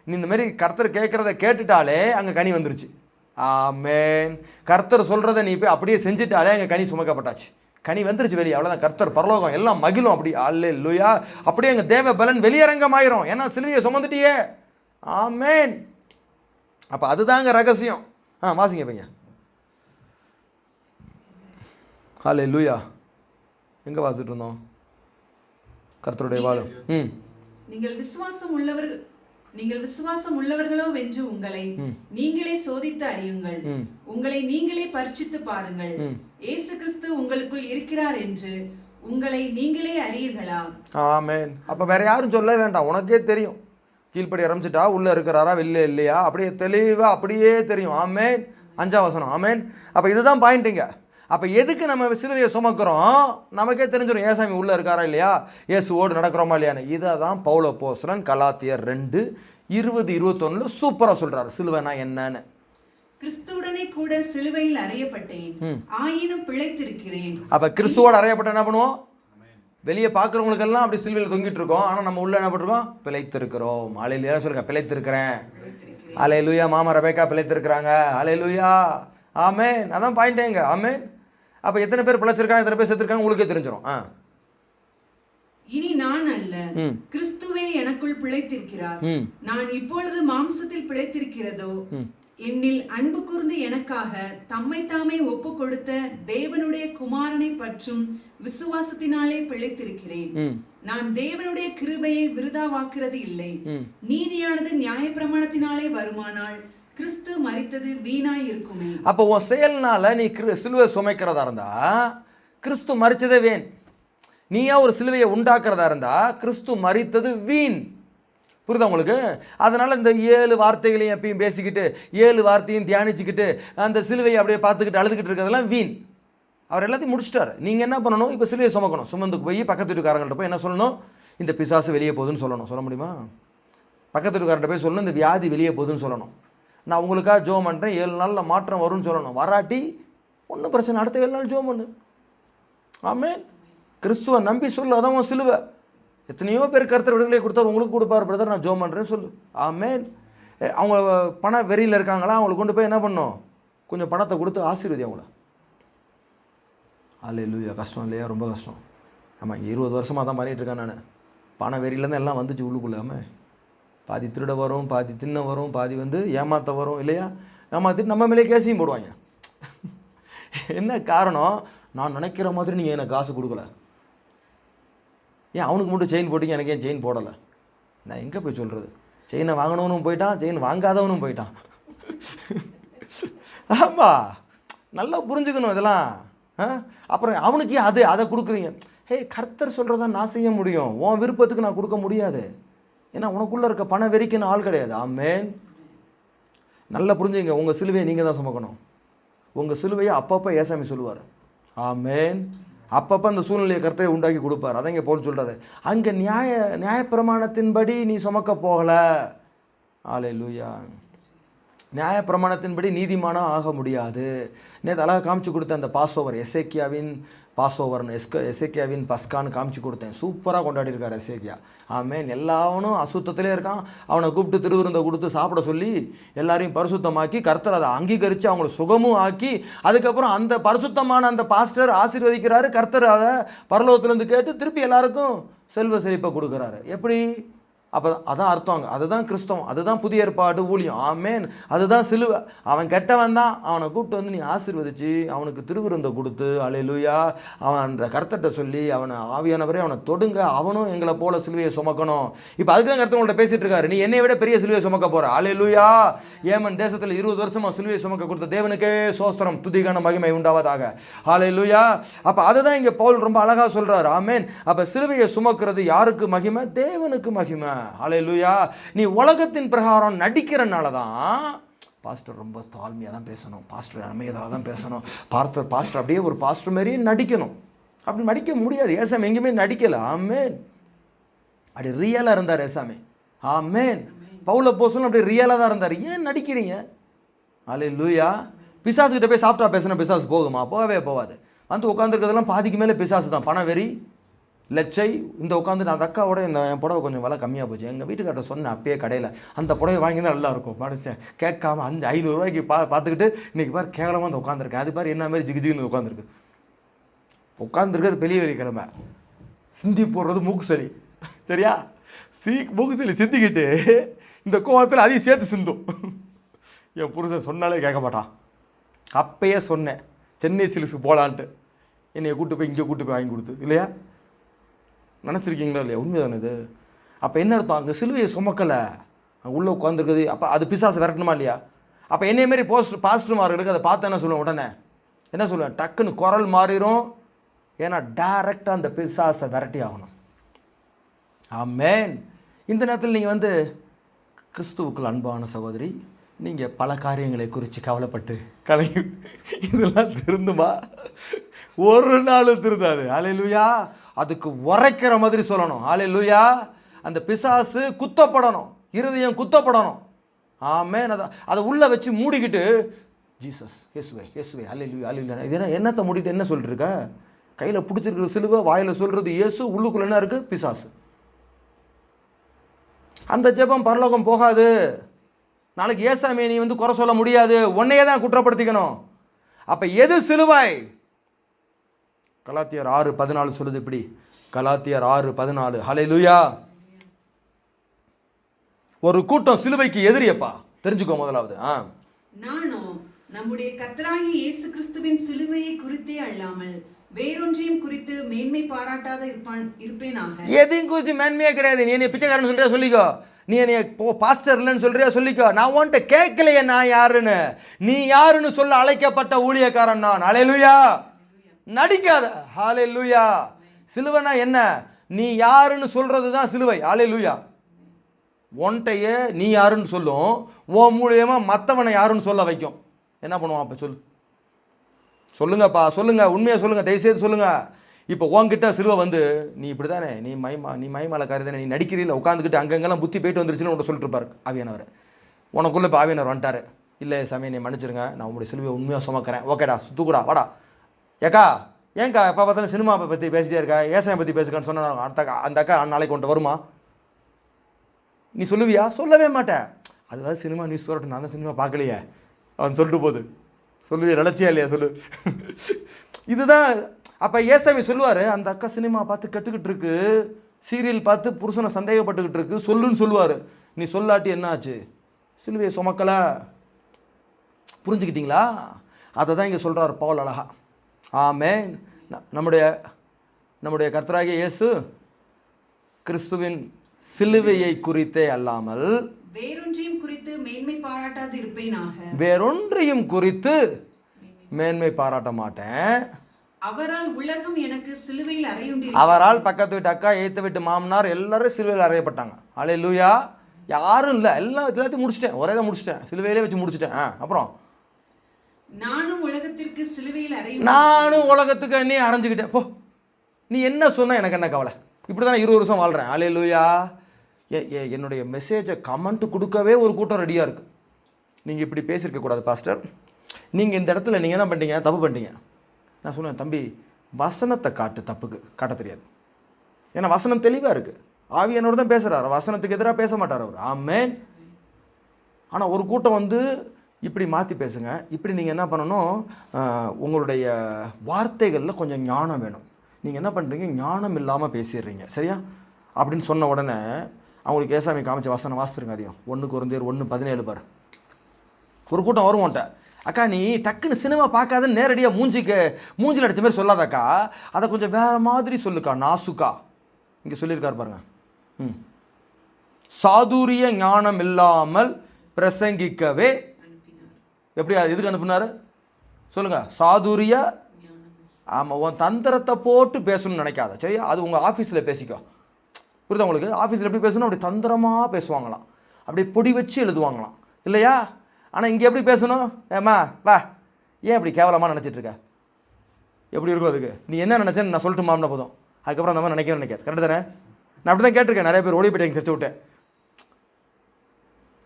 நீ இந்த மாதிரி கர்த்தர் கேட்குறத கேட்டுட்டாலே அங்கே கனி வந்துருச்சு. ஆமென். கர்த்தர் சொல்கிறத நீ போய் அப்படியே செஞ்சுட்டாலே அங்கே கனி சுமக்கப்பட்டாச்சு, கனி வந்துருச்சு வெளியே. அவ்வளோதான். கர்த்தர் பரலோகம் எல்லாம் மகிழும். அப்படி அல்லேலூயா. அப்படியே எங்கள் தேவ பலன் வெளியரங்கம் ஆயிரும். ஏன்னா சிலுவையை சுமந்துட்டியே. ஆமென். அப்போ அதுதாங்க ரகசியம். வாசிங்க பையன். அல்லேலூயா. எங்கே வாசிட்டு இருந்தோம்? கர்த்தருடைய வாழும். நீங்கள் விசுவாசம் உள்ளவர்களோ வென்று உங்களை நீங்களே சோதித்து அறியுங்கள், உங்களை நீங்களே பரீட்சித்து பாருங்கள், இயேசு கிறிஸ்து உங்களுக்குள் இருக்கிறார் என்று உங்களை நீங்களே அறியீர்களா? ஆமென். அப்ப வேற யாரும் சொல்ல வேண்டாம், உனக்கே தெரியும். கீழ்ப்படி ஆரம்பிச்சுட்டா உள்ள இருக்கிறாரா வெளில இல்லையா அப்படியே தெளிவா அப்படியே தெரியும். ஆமென். 5ஆம் வசனம். ஆமென். அப்ப இதுதான் பாயிண்ட்டுங்க. அப்போ எதுக்கு நம்ம சிலுவையை சுமக்கிறோம் நமக்கே தெரிஞ்சிடும். ஏசாமி உள்ளே இருக்காரா இல்லையா, இயேசுவோடு நடக்கிறோமா இல்லையான்னு. இதை தான் பவுல் அப்போஸ்தலன் கலாத்தியர் 2:20-21 சூப்பராக சொல்கிறார் சிலுவைனா என்னன்னு. கிறிஸ்துவுடனே கூட சிலுவையில் அறையப்பட்டேன், ஆயினும் பிழைத்திருக்கிறேன். அப்ப கிறிஸ்துவோட அறையப்பட்ட என்ன பண்ணுவோம்? வெளியே பார்க்குறவங்களுக்கெல்லாம் அப்படி சிலுவையில் தொங்கிட்டு இருக்கோம். ஆனால் நம்ம உள்ள என்ன பண்ணிருக்கோம்? பிழைத்திருக்கிறோம். அல்லேலூயா சொல்லுங்க, பிழைத்திருக்கிறேன். அல்லேலூயா. மாமா ரெபேக்கா பிழைத்திருக்கிறாங்க. அல்லேலூயா. ஆமென். அதான் பாயிண்டேங்க. ஆமென். அப்போ எத்தனை பேர் பிழைச்சிருக்காங்க, எத்தனை பேர் செத்துருக்காங்க உங்களுக்கே தெரிஞ்சிடும். இனி நான் அல்ல, கிறிஸ்துவே எனக்குள் பிழைத்திருக்கிறார். நான் இப்பொழுது மாம்சத்தில் பிழைத்திருக்கிறதோ, என்னில் அன்பு கூர்ந்து எனக்காக தம்மை தாமே ஒப்பு கொடுத்த தேவனுடைய குமாரனை பற்றும் விசுவாசத்தினாலே பிழைத்திருக்கிறேன். நான் தேவனுடைய கிருபையை விருதாவாக்குறது இல்லை. நீதியானது நியாயப்பிரமாணத்தினாலே வருமானால் கிறிஸ்து மரித்தது வீணாய் இருக்குமே. அப்போ உன் செயல்னால நீ சிலுவை சுமைக்கிறதா இருந்தா கிறிஸ்து மரிச்சதே வீண். நீயா ஒரு சிலுவையை உண்டாக்குறதா இருந்தா கிறிஸ்து மரித்தது வீண். புரியுதா உங்களுக்கு? அதனால் இந்த 7 வார்த்தைகளையும் எப்பயும் பேசிக்கிட்டு 7 வார்த்தையும் தியானிச்சுக்கிட்டு அந்த சிலுவையை அப்படியே பார்த்துக்கிட்டு அழுதுகிட்டு இருக்கிறதெல்லாம் வீண். அவர் எல்லாத்தையும் முடிச்சிட்டார். நீங்கள் என்ன பண்ணணும்? இப்போ சிலுவையை சுமக்கணும். சுமந்துக்கு போய் பக்கத்து வீட்டுக்காரங்கள்ட்ட போய் என்ன சொல்லணும்? இந்த பிசாசு வெளியே போகுதுன்னு சொல்லணும். சொல்ல முடியுமா? பக்கத்து வீட்டுக்காரர்கிட்ட போய் சொல்லணும், இந்த வியாதி வெளியே போகுதுன்னு சொல்லணும். நான் உங்களுக்காக ஜோம் பண்ணுறேன், 7 நாளில் மாற்றம் வரும்னு சொல்லணும். வராட்டி ஒன்றும் பிரச்சனை, அடுத்த 7 நாள் ஜோம் பண்ணு. ஆமென். கிறிஸ்துவை நம்பி சொல்லு, அதான் உன் சிலுவை. எத்தனையோ பேர் கருத்தர் விடுதலை கொடுத்தார், உங்களுக்கு கொடுப்பார் பிரதர், நான் ஜோம் பண்ணுறேன்னு சொல்லு. ஆமென். அவங்க பண வெறியில் இருக்காங்களா, அவங்களுக்கு கொண்டு போய் என்ன பண்ணணும்? கொஞ்சம் பணத்தை கொடுத்து ஆசீர்வதி அவங்கள. அல்லேலூயா. கஷ்டம் இல்லையா? ரொம்ப கஷ்டம். ஆமாம், 20 வருஷமாக தான் பண்ணிகிட்டு இருக்கேன் நான். பண வெறியிலேருந்து எல்லாம் வந்துச்சு உள்ளுக்குள்ளாம. பாதி திருட வரும், பாதி தின்ன வரும், பாதி ஏமாற்ற வரும் இல்லையா? ஏமாற்றிட்டு நம்ம மேலே கேஸையும் போடுவாங்க. என்ன காரணம்? நான் நினைக்கிற மாதிரி நீங்கள் எனக்கு காசு கொடுக்கல. ஏன் அவனுக்கு மட்டும் செயின் போட்டிங்க, எனக்கு ஏன் செயின் போடலை? நான் எங்கே போய் சொல்கிறது? செயினை வாங்கினவனும் போயிட்டான், செயின் வாங்காதவனும் போயிட்டான். ஆமாம், நல்லா புரிஞ்சுக்கணும் இதெல்லாம். அப்புறம் அவனுக்கு அதை கொடுக்குறீங்க. ஹே, கர்த்தர் சொல்கிறதா நான் செய்ய முடியும், உன் விருப்பத்துக்கு நான் கொடுக்க முடியாது. ஏன்னா உனக்குள்ளே இருக்க பண வெறிக்கு நான் ஆள் கிடையாது. ஆமென். நல்லா புரிஞ்சுங்க, உங்கள் சிலுவையை நீங்கள் தான் சுமக்கணும். உங்கள் சிலுவையை அப்பப்போ ஏசாமி சொல்லுவார். ஆமென். அப்பப்போ அந்த சூழ்நிலையை கர்த்தரை உண்டாக்கி கொடுப்பார். அதான் இங்கே போல் சொல்கிறாரு, அங்கே நியாயப்பிரமாணத்தின்படி நீ சுமக்க போகலை. அல்லேலூயா. நியாயப்பிரமாணத்தின்படி நீதிமானம் ஆக முடியாது. நேற்று அழகாக காமிச்சு கொடுத்தேன் அந்த பாஸ்ஓவர், எசேக்கியாவின் பாஸ்ஓவர்னு எசேக்கியாவின் பஸ்கான்னு காமிச்சு கொடுத்தேன். சூப்பராக கொண்டாடி இருக்கார் எசேக்கியா. ஆமென். எல்லாவனும் அசுத்தத்திலே இருக்கான். அவனை கூப்பிட்டு திருவிருந்தை கொடுத்து சாப்பிட சொல்லி எல்லாரையும் பரிசுத்தமாக்கி கர்த்தர் அதை அங்கீகரித்து அவங்கள சுகமும் ஆக்கி அதுக்கப்புறம் அந்த பரிசுத்தமான அந்த பாஸ்டர் ஆசீர்வதிக்கிறாரு. கர்த்தர் அதை பரலோகத்திலேருந்து கேட்டு திருப்பி எல்லாருக்கும் செல்வ செழிப்பை கொடுக்குறாரு. எப்படி? அப்போ அதான் அர்த்தம். அதுதான் கிறிஸ்தவம், அதுதான் புதிய ஏற்பாடு ஊழியம். ஆமென். அதுதான் சிலுவை. அவன் கெட்டவன் தான், அவனை கூப்பிட்டு நீ ஆசீர்வதிச்சு அவனுக்கு திருவிருந்தை கொடுத்து, அல்லேலூயா, அவன் அந்த கர்த்தர்கிட்ட சொல்லி அவனை ஆவியானவரே அவனை தொடுங்க, அவனும் எங்களை போல சிலுவையை சுமக்கணும். இப்போ அதுக்கு தான் கர்த்தர் உங்கள்கிட்ட பேசிட்டு இருக்காரு, நீ என்னை விட பெரிய சிலுவையை சுமக்க போற. அல்லேலூயா. ஏமன் தேசத்தில் 20 வருஷமா சிலுவையை சுமக்க கொடுத்த தேவனுக்கே சோஸ்திரம், துதிகான மகிமை உண்டாவதாக. அல்லேலூயா. அப்போ அதுதான் இங்கே பவுல் ரொம்ப அழகாக சொல்றாரு. ஆமென். அப்போ சிலுவையை சுமக்கிறது யாருக்கு மகிமை? தேவனுக்கு மகிமை. அல்லேலூயா. நீ உலகத்தின் பிரகாரம் நடிக்கிறனால தான் பாஸ்டர் ரொம்ப தாழ்மையாக தான் பேசணும், பாஸ்டர் அமைதியாக தான் பேசணும், பாஸ்டர் அப்படியே ஒரு பாஸ்டர் மாதிரியே நடிக்கணும். அப்படி நடிக்க முடியாது. ஏசாமி எங்கேயுமே நடிக்கலை. ஆமென். அப்படி ரியலாக இருந்தார் ஏசாமி. ஆமென். பவுல் அப்போஸ்தலன் அப்படி ரியலாக தான் இருந்தார். ஏன் நடிக்கிறீங்க? அல்லேலூயா. பிசாசுகிட்ட போய் சாஃப்டாக பேசினா பிசாசு போகுமா? போகவே போகாது. உட்காந்துருக்கிறதெல்லாம் பாதிக்கு மேலே பிசாசு தான். பணவெறி, லட்சை. இந்த உட்காந்து அந்த அக்காவோட என் புடவை கொஞ்சம் விலை கம்மியாக போச்சு, எங்கள் வீட்டுக்கார்ட்ட சொன்னேன் அப்பயே கடையில், அந்த புடவை வாங்கினா நல்லாயிருக்கும் மனுஷன் கேட்காம 500 ரூபாய்க்கு பார்த்துக்கிட்டு இன்றைக்கி பாரு கேவலமாக வந்து உட்காந்துருக்கேன். அது பாரு என்ன மாதிரி ஜிகிஜின்னு உட்காந்துருக்கிறது பெரிய வெறிக்கிழமை. சிந்தி போடுறது மூக்கு சளி. சரியா? மூக்கு சளி சிந்திக்கிட்டு இந்த கோவத்தில் அதையும் சேர்த்து சிந்தும். என் புருஷன் சொன்னாலே கேட்க மாட்டான். அப்பயே சொன்னேன் சென்னை சில்க்ஸுக்கு போகலான்ட்டு, என்னையை கூப்பிட்டு போய் இங்கே கூப்பிட்டு போய் வாங்கி கொடுத்து இல்லையா? நினச்சிருக்கீங்களா இல்லையா? உண்மைதானே இது? அப்போ என்ன அர்த்தம்? அங்கே சிலுவையை சுமக்கலை, அங்கே உள்ளே உட்காந்துருக்குது. அப்போ அது பிசாசு விரட்டணுமா இல்லையா? அப்போ என்னை மாரி பாஸ்டர்மார்களுக்கு அதை பார்த்து என்ன சொல்லுவேன்? உடனே என்ன சொல்லுவேன்? டக்குன்னு குரல் மாறிடும். ஏன்னா டைரெக்டாக அந்த பிசாசை விரட்டி ஆகணும். ஆமென். இந்த நேரத்தில் நீங்கள் கிறிஸ்துவுக்குள் அன்பான சகோதரி, நீங்கள் பல காரியங்களை குறித்து கவலைப்பட்டு இதெல்லாம் திருந்துமா? ஒரு நாள் திருந்தாது. அல்லேலூயா. அதுக்கு உரைக்கிற மாதிரி சொல்லணும். அல்லேலூயா. அந்த பிசாசு குத்தப்படணும், இருதயம் குத்தப்படணும். ஆமென். அதை உள்ளே வச்சு மூடிக்கிட்டு ஜீசஸ் இயேசுவே இயேசுவே அல்லேலூயா அல்லேலூயா. இது என்னத்தை மூடிட்டு என்ன சொல்லிட்டு இருக்க? கையில் பிடிச்சிருக்கிற சிலுவை, வாயில் சொல்கிறது இயேசு, உள்ளுக்குள்ள என்ன இருக்குது? பிசாசு. அந்த ஜெபம் பரலோகம் போகாது. நாளைக்கு ஏசாமியை நீ வந்து குறை சொல்ல முடியாது, உன்னையே தான் குற்றப்படுத்திக்கணும். அப்போ எது சிலுவை? கலாத்தியர் 6:14 சொல்லுது இப்படி. கலாத்தியர் 6:14. ஹல்லேலூயா. ஒரு கூட்டம் சிலுவைக்கு எதிரியப்பா, தெரிஞ்சுக்கோ முதலாவது. நானோ நம்முடைய கர்த்தராகிய இயேசு கிறிஸ்துவின் சிலுவையை குறித்தே அல்லாமல் வேறொன்றையும் குறித்து மேன்மை பாராட்டாத இருப்பேனாக. எதையும் குறித்து மேன்மையே கிடையாது. நீ என்னை பிச்சைக்காரன் சொல்றியா சொல்லிக்கோ, நீ என்னை பாஸ்டர் இல்லைன்னு சொல்றியா சொல்லிக்கோ. நான் உன்கிட்ட கேட்கலையே நான் யாருன்னு. நீ யாருன்னு சொல்ல அழைக்கப்பட்ட ஊழியக்காரன் நான். ஹல்லேலூயா. நடிக்காத. ஹல்லேலூயா. சிலுவைனா என்ன? நீ யாருன்னு சொல்றது தான் சிலுவை. ஹல்லேலூயா. ஒன்றையே நீ யாருன்னு சொல்லும், உன் மூலியமா மற்றவனை யாருன்னு சொல்ல வைக்கும். என்ன பண்ணுவான் அப்போ? சொல்லுங்கப்பா, சொல்லுங்க, உண்மையை சொல்லுங்க, தயவுசெய்து சொல்லுங்க. இப்போ உன்கிட்ட சிலுவை வந்து நீ இப்படி தானே, நீ மைமாலக்காரி தானே, நீ நடிக்கிறீல்ல, உட்காந்துக்கிட்டு அங்கங்கெல்லாம் புத்தி போயிட்டு வந்துருச்சுன்னு உன்ட்ட சொல்லிட்டு இருப்பாரு ஆவியானவர். உனக்குள்ளே இப்போ ஆவியானவர் வந்துட்டாரு. இல்லை சாமி நீ மன்னிச்சிருங்க, நான் உங்களுடைய சிலுவையை உண்மையாக சுமக்கிறேன். ஓகேடா, தூக்குடா, வாடா. ஏக்கா ஏன்க்கா எப்போ பார்த்தாலும் சினிமா பற்றி பேசிட்டே இருக்கா, ஏசாயம் பற்றி பேசுக்கான்னு சொன்னால் அந்த அக்கா நாளைக்கு கொண்டு வருமா? நீ சொல்லுவியா? சொல்லவே மாட்டேன். அதுவாது சினிமா நியூஸ் சொல்லட்டும், நான் தான் சினிமா பார்க்கலையே அவன் சொல்லிட்டு போகுது. சொல்லுவியா? நினச்சியா இல்லையா? சொல்லு. இதுதான். அப்போ ஏசாமி சொல்லுவார், அந்த அக்கா சினிமா பார்த்து கற்றுக்கிட்டு இருக்கு, சீரியல் பார்த்து புருஷனை சந்தேகப்பட்டுக்கிட்டு இருக்கு, சொல்லுன்னு சொல்லுவார். நீ சொல்லாட்டி என்ன ஆச்சு? சிலுவையை சுமக்கலை. புரிஞ்சுக்கிட்டீங்களா? அதை தான் இங்கே சொல்கிறார் பவுல் அழகா. ஆமென். நம்முடைய கர்த்தராகிய இயேசு கிறிஸ்துவின் சிலுவையை குறித்தே அல்லாமல் வேறொன்றையும் குறித்து மேன்மை பாராட்டாது இருப்பேனாக. வேறொன்றையும் குறித்து மேன்மை பாராட்ட மாட்டேன். அவரால் உலகம் எனக்கு சிலுவையில் அறையுண்டி. அவரால் பக்கத்து வீட்டு அக்கா, எய்த்து வீட்டு மாமனார் எல்லாரும் சிலுவையில் அறையப்பட்டாங்க. ஹல்லேலூயா. யாரும் இல்லை, எல்லாத்தையும் முடிச்சிட்டேன், ஒரே தான் முடிச்சிட்டேன், சிலுவையிலே வச்சு முடிச்சிட்டேன். அப்புறம் நானும் உலகத்திற்கு சிலுவையில் அறையும். நானும் உலகத்துக்கு நீ அரைஞ்சிக்கிட்டேன் போ. நீ என்ன சொன்ன எனக்கு என்ன கவலை? இப்படி தான் 20 வருஷம் வாழ்கிறேன். ஹல்லேலூயா. என்னுடைய மெசேஜை கமெண்ட் கொடுக்கவே ஒரு கூட்டம் ரெடியாக இருக்குது. நீங்கள் இப்படி பேசியிருக்கக்கூடாது பாஸ்டர், நீங்கள் இந்த இடத்துல நீங்கள் என்ன பண்ணிட்டீங்க, தப்பு பண்ணிட்டீங்க. நான் சொல்லுவேன், தம்பி வசனத்தை காட்டு, தப்புக்கு காட்ட தெரியாது. ஏன்னா வசனம் தெளிவாக இருக்குது. ஆவியானவர் தான் பேசுகிறார், வசனத்துக்கு எதிராக பேச மாட்டார் அவர். ஆமென். ஆனால் ஒரு கூட்டம் வந்து இப்படி மாற்றி பேசுங்க. இப்படி நீங்கள் என்ன பண்ணணும், உங்களுடைய வார்த்தைகளில் கொஞ்சம் ஞானம் வேணும். நீங்கள் என்ன பண்ணுறீங்க, ஞானம் இல்லாமல் பேசிடுறீங்க, சரியா? அப்படின்னு சொன்ன உடனே அவங்களுக்கு ஏசாமி காமிச்ச வசனம் வாசிச்சிருங்க. அதையும் 1 கொரிந்தியர் 1:17 பாரு. ஒரு கூட்டம் வருவோன்ட்ட, அக்கா நீ டக்குன்னு சினிமா பார்க்காதுன்னு நேரடியாக மூஞ்சில் அடித்த மாதிரி சொல்லாதக்கா, அதை கொஞ்சம் வேறு மாதிரி சொல்லுக்கா, நாசுக்கா. இங்கே சொல்லியிருக்காரு பாருங்க. சாதுரிய ஞானம் இல்லாமல் பிரசங்கிக்கவே. எப்படி எதுக்கு அனுப்புனாரு சொல்லுங்க? சாதுரிய. ஆமாம், உன் தந்திரத்தை போட்டு பேசணும்னு நினைக்காத, சரியா? அது உங்கள் ஆஃபீஸில் பேசிக்கோ. புரியுதா உங்களுக்கு? ஆஃபீஸில் எப்படி பேசணும், அப்படி தந்திரமாக பேசுவாங்களாம், அப்படியே பொடி வச்சு எழுதுவாங்களாம், இல்லையா? ஆனால் இங்கே எப்படி பேசணும்? ஏம்மா வா, ஏன் இப்படி கேவலமாக நினச்சிட்டு இருக்க? எப்படி இருக்கும் அதுக்கு? நீ என்ன நினச்சேன்னு நான் சொல்லட்டுமாம்னா போதும், அதுக்கப்புறம் அந்த மாதிரி நினைக்காது. கரெக்டு தானே? நான் அப்படி தான் கேட்டிருக்கேன், நிறைய பேர் ஓடி போயிட்டு தெரிச்சு விட்டேன்.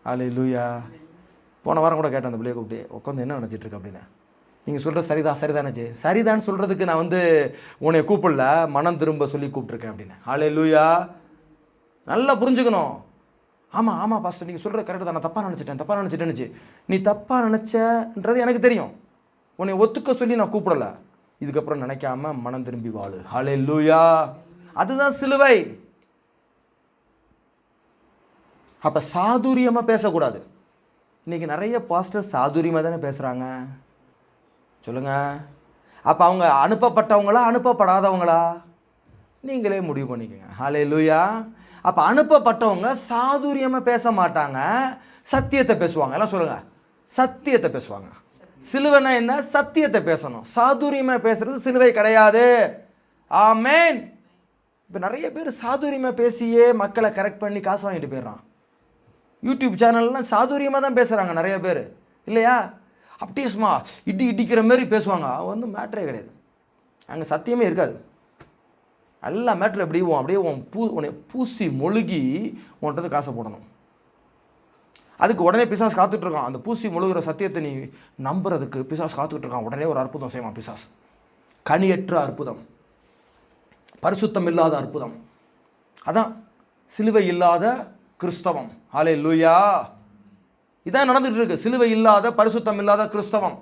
ஹல்லேலூயா. போன வாரம் கூட கேட்டேன் அந்த பிள்ளையை கூப்பிட்டு, உட்காந்து என்ன நினச்சிட்டு இருக்க அப்படின்னு. நீங்கள் சொல்கிறது சரிதானே? சரிதான்னு சொல்கிறதுக்கு நான் வந்து உன்னை கூப்பிடல, மனம் திரும்ப சொல்லி கூப்பிட்ருக்கேன் அப்படின்னு. ஹல்லேலூயா. நல்லா புரிஞ்சுக்கணும். ஆமாம் பாஸ்டர் நீங்கள் சொல்கிற கரெக்டு தான், நான் தப்பாக நினச்சிட்டேன்னு. நீ தப்பாக நினச்சன்றது எனக்கு தெரியும், உன்னை ஒத்துக்க சொல்லி நான் கூப்பிடலை. இதுக்கப்புறம் நினைக்காம மனம் திரும்பி வாழு. ஹல்லேலூயா. அதுதான் சிலுவை. அப்போ சாதுரியமாக பேசக்கூடாது. இன்றைக்கி நிறைய பாஸ்டர் சாதுரியமாக தானே பேசுகிறாங்க, சொல்லுங்கள். அப்போ அவங்க அனுப்பப்பட்டவங்களா அனுப்பப்படாதவங்களா? நீங்களே முடிவு பண்ணிக்கோங்க. ஹல்லேலூயா. அப்போ அனுப்பப்பட்டவங்க சாதுரியமாக பேச மாட்டாங்க, சத்தியத்தை பேசுவாங்க. எல்லாம் சொல்லுங்கள், சத்தியத்தை பேசுவாங்க. சிலுவைனா என்ன? சத்தியத்தை பேசணும். சாதுரியமாக பேசுகிறது சிலுவை கிடையாது. ஆமென். இப்போ நிறைய பேர் சாதுரியமாக பேசியே மக்களை கரெக்ட் பண்ணி காசு வாங்கிட்டு போயிடுறான். யூடியூப் சேனல்லாம் சாதுரியமாக தான் பேசுகிறாங்க நிறைய பேர், இல்லையா? அப்படியே சும்மா இடிக்கிற மாதிரி பேசுவாங்க. வந்து மேட்ரே கிடையாது, அங்கே சத்தியமே இருக்காது. எல்லா மேட்ரு அப்படியே உன்னை பூசி மொழுகி உன்கிட்ட காசை போடணும். அதுக்கு உடனே பிசாசு காத்துட்டு இருக்கான். அந்த பூசி முழுகிற சத்தியத்தை நீ நம்புறதுக்கு பிசாசு காத்துக்கிட்டு இருக்கான். உடனே ஒரு அற்புதம் செய்வான் பிசாசு. கனியற்ற அற்புதம், பரிசுத்தம் இல்லாத அற்புதம். அதான் சிலுவை இல்லாத கிறிஸ்தவம். ஹல்லேலூயா. இதான் நடந்துட்டு இருக்கு. சிலுவை இல்லாத பரிசுத்தம் இல்லாத கிறிஸ்தவம்.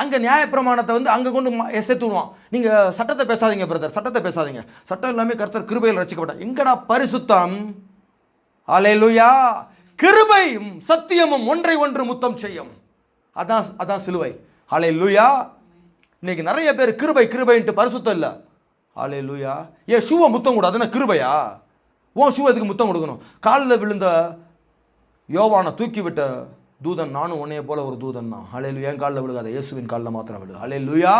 அங்கே நியாயப்பிரமாணத்தை அங்கே கொண்டு சேர்த்து விடுவான். நீங்கள் சட்டத்தை பேசாதீங்க பிரதர், சட்டத்தை பேசாதீங்க, சட்டம் எல்லாமே கர்த்தர் கிருபையில் ரட்சிக்கப்பட்டார். எங்கடா பரிசுத்தம்? ஹல்லேலூயா. கிருபையும் சத்தியமும் ஒன்றை ஒன்று முத்தம் செய்யும். அதான் சிலுவை. ஹல்லேலூயா. இன்னைக்கு நிறைய பேர் கிருபைன்ட்டு பரிசுத்தம் இல்லை. ஹல்லேலூயா. ஏன் ஷூவை முத்தம் கூட? அதுனா கிருபையா? ஷூ எதுக்கு முத்தம் கொடுக்கணும்? காலில் விழுந்த யோவானை தூக்கி விட்ட தூதன் நானும் உன்னைய போல ஒரு தூதன் தான். ஹல்லேலூயா. என் காலில் விழுகாத, இயேசுவின் காலில் மாத்திரம் விழு. ஹல்லேலூயா.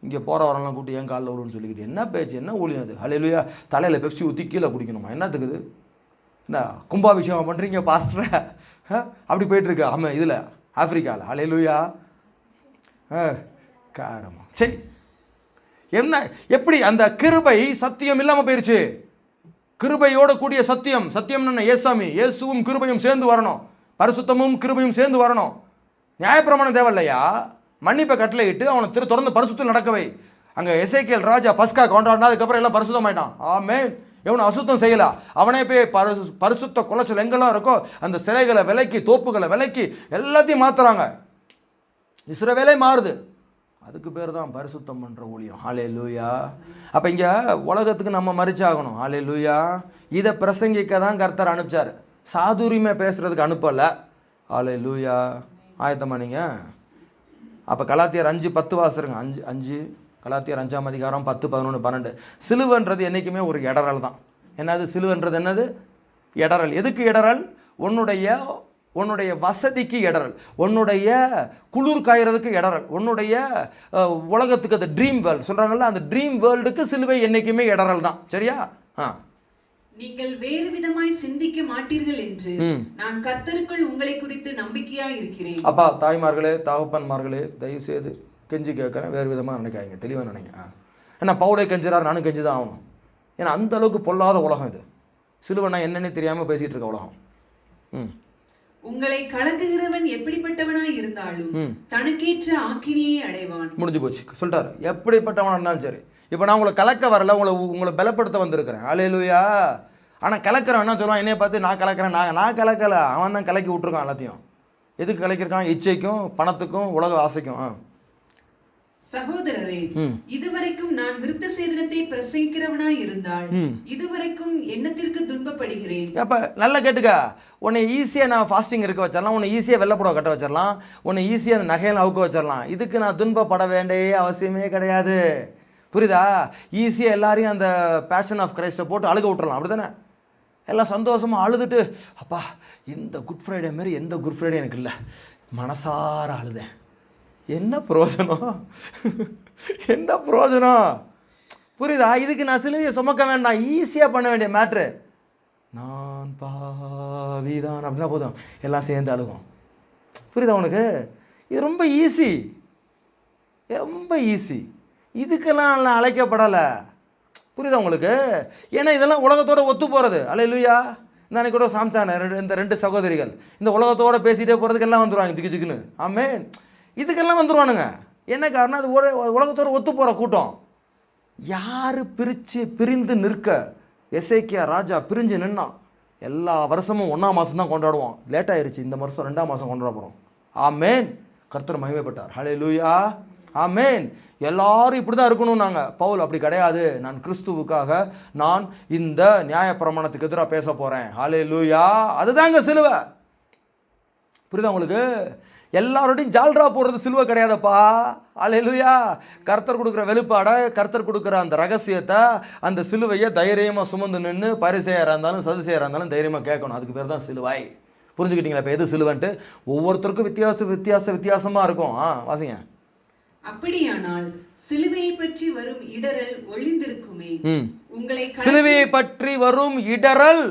இங்கே போகிற வரலாம் கூட்டி என் காலில் விழுன்னு சொல்லிக்கிட்டு என்ன பேச்சு, என்ன ஊழியம் அது? ஹல்லேலூயா. தலையில் பெப்சி ஊற்றி கீழே குடிக்கணுமா? என்னத்துக்குது? என்ன கும்பாபிஷேகம் பண்ணுறீங்க பாஸ்டரை? அப்படி போயிட்டுருக்கு. ஆமாம், இதில் ஆப்பிரிக்காவில். ஹல்லேலூயா. காரமா சரி. என்ன எப்படி அந்த கிருபை சத்தியம் இல்லாமல் போயிடுச்சு? கிருபையோட கூடிய சத்தியம். சத்தியம் என்ன? ஏசாமி, இயேசுவும் கிருபையும் சேர்ந்து வரணும், பரிசுத்தமும் கிருபையும் சேர்ந்து வரணும். நியாயப்பிரமாணம் தேவையில்லையா? மன்னிப்பை கட்டளையிட்டு அவனை தொடர்ந்து பரிசுத்தம் நடக்கவை. அங்கே எசேக்கியேல் ராஜா பஸ்கா கொண்டாடினா அதுக்கப்புறம் எல்லாம் பரிசுத்தம் ஆயிட்டான். ஆமென். எவனை அசுத்தம் செய்யல, அவனே போய் பரிசுத்த குலைச்சல் எங்கெல்லாம் இருக்கோ அந்த சிலைகளை விலைக்கு, தோப்புகளை விலைக்கு எல்லாத்தையும் மாற்றுறாங்க. இஸ்ரவேலே மாறுது. அதுக்கு பேர் தான் பரிசுத்தம் பண்ணுற ஊழியம். ஹல்லேலூயா. அப்போ இங்கே உலகத்துக்கு நம்ம மறிச்சாகணும். ஹல்லேலூயா. இதை பிரசங்கிக்க தான் கர்த்தர் அனுப்பிச்சார், சாதுரியமாக பேசுகிறதுக்கு அனுப்பலை. ஹல்லேலூயா. ஆயத்தமா நீங்கள்? அப்போ கலாத்தியர் 5:10 வாசிருங்க. 5 கலாத்தியர் 5ஆம் அதிகாரம் 10, 11, 12. சிலுவன்றது என்றைக்குமே ஒரு இடறல் தான். என்னது சிலுவன்றது? என்னது இடறல்? எதுக்கு இடறல்? உன்னுடைய வசதிக்கு இடறல், உன்னுடைய குளிர் காயறதுக்கு இடறல், உன்னுடைய உலகத்துக்கு அந்த ட்ரீம் வேர்ல்டு சொல்கிறாங்கல்ல, அந்த ட்ரீம் வேர்ல்டுக்கு சிலுவை என்றைக்குமே இடறல் தான். சரியா? நீங்கள் வேறு விதமாய் சிந்திக்க மாட்டீர்கள் என்று நான் கர்த்தருக்குள் உங்களை குறித்து நம்பிக்கையாய் இருக்கிறேன். அப்பா, தாய்மார்களே, தகப்பன்மார்களே, தயவு செய்து கெஞ்சி கேட்குறேன், வேறு விதமாக நினைக்காதீங்க, தெளிவாக நினைங்க. ஏன்னா பவுலே கெஞ்சுறாரு, நானும் கெஞ்சி தான் ஆகணும். ஏன்னா அந்த அளவுக்கு பொல்லாத உலகம் இது. சிலுவனா என்னன்னே தெரியாமல் பேசிகிட்டு இருக்க உலகம். உங்களை கலக்குகிறவன் எப்படிப்பட்டவனாய் இருந்தாலும் தனக்கேற்ற ஆக்கினியை அடைவான். முடிஞ்சு போச்சு, சொல்லிட்டாரு. எப்படிப்பட்டவனா இருந்தாலும் சரி. இப்போ நான் உங்களை கலக்க வரல, உங்களை பலப்படுத்த வந்திருக்கிறேன். ஹல்லேலூயா. ஆனால் கலக்கிறவன் என்ன சொல்லுவான்? என்னைய பார்த்து நான் கலக்கிறேன். நான் கலக்கலை, அவன் தான் கலக்கி விட்ருக்கான் எல்லாத்தையும். எதுக்கு கலக்கிருக்கான்? இச்சைக்கும், பணத்துக்கும், உலக ஆசைக்கும். சகோதரரே, இதுவரைக்கும் நான் விருத்த சேதனத்தை பிரசங்கிக்கிறவனாய் இருந்தால் இதுவரைக்கும் என்னத்திற்கு துன்பப்படுகிறேன்? அப்ப நல்லா கேட்டுக்க. உன்னை ஈஸியா நான் ஃபாஸ்டிங் இருக்க வச்சிடலாம், உன்னை ஈஸியா வெள்ளப்புடவை கட்ட வச்சிடலாம், உன்னை ஈஸியா அந்த நகையெல்லாம் அவுக்க வச்சிடலாம். இதுக்கு நான் துன்பப்பட வேண்டிய அவசியமே கிடையாது. புரியுதா? ஈஸியா எல்லாரையும் அந்த பேஷன் ஆஃப் கிரைஸ்ட்டை போட்டு அழுக விட்டுறலாம். அப்படிதானே? எல்லாம் சந்தோஷமா அழுதுட்டு, அப்பா இந்த குட் ஃப்ரைடே மாதிரி எந்த குட் ஃப்ரைடே எனக்கு இல்லை, மனசார அழுதேன். என்ன பிரயோஜனம்? என்ன பிரயோஜனம்? புரியுதா? இதுக்கு நான் சிலுவையை சுமக்க வேண்டாம், ஈஸியாக பண்ண வேண்டிய மேட்ரு. நான் பாவிதான் அப்படின்னா போதும், எல்லாம் சேர்ந்து அழுகும். புரியுதா உனக்கு? இது ரொம்ப ஈஸி, ரொம்ப ஈஸி. இதுக்கெல்லாம் நான் அழைக்கப்படலை. புரியுதா உங்களுக்கு? ஏன்னா இதெல்லாம் உலகத்தோடு ஒத்து போகிறது. ஹல்லேலூயா. அன்னைக்கு கூட சாமிச்சானே இந்த 2 சகோதரிகள் இந்த உலகத்தோடு பேசிகிட்டே போகிறதுக்கு எல்லாம் வந்துடுவாங்க, ஜிக்கு ஜிக்குன்னு. ஆமென். இதுக்கெல்லாம் வந்துடுவானுங்க. என்ன காரணம்? அது உலகத்தோடு ஒத்து போகிற கூட்டம். யார் பிரிந்து நிற்க? எசேக்கியா ராஜா பிரிஞ்சு நின்னான். எல்லா வருஷமும் 1ஆம் மாதம் தான் கொண்டாடுவோம். லேட்டாகிருச்சு, இந்த வருஷம் 2ஆம் மாதம் கொண்டாட போகிறோம். ஆமென். கர்த்தர் மகிமைப்பட்டார். ஹல்லேலூயா. ஆமென். எல்லாரும் இப்படி தான் இருக்கணும். நாங்கள் பவுல் அப்படி கிடையாது. நான் கிறிஸ்துவுக்காக நான் இந்த நியாயப்பிரமாணத்துக்கு எதிராக பேச போகிறேன். ஹல்லேலூயா. அதுதாங்க சிலுவை. புரியுதா உங்களுக்கு? எல்லாரோடையும் ஜால்ரா போடுறது சிலுவை கிடையாதப்பா. ஹல்லேலூயா. கர்த்தர் கொடுக்குற வெளிப்பாடை, கர்த்தர் கொடுக்குற அந்த ரகசியத்தை, அந்த சிலுவையை தைரியமாக சுமந்து நின்று பரிசேயராக இருந்தாலும் சதுசேயராக இருந்தாலும் தைரியமாக கேட்கணும். அதுக்கு பேர் தான் சிலுவை. புரிஞ்சுக்கிட்டீங்களா? இப்போ எது சிலுவன்ட்டு ஒவ்வொருத்தருக்கும் வித்தியாசமாக இருக்கும். வாசிங்க. அப்படியானால் சிலுவையை பற்றி வரும் இடரல் ஒளிந்திருக்குமே. உங்களை சிலுவையை பற்றி வரும் இடரல்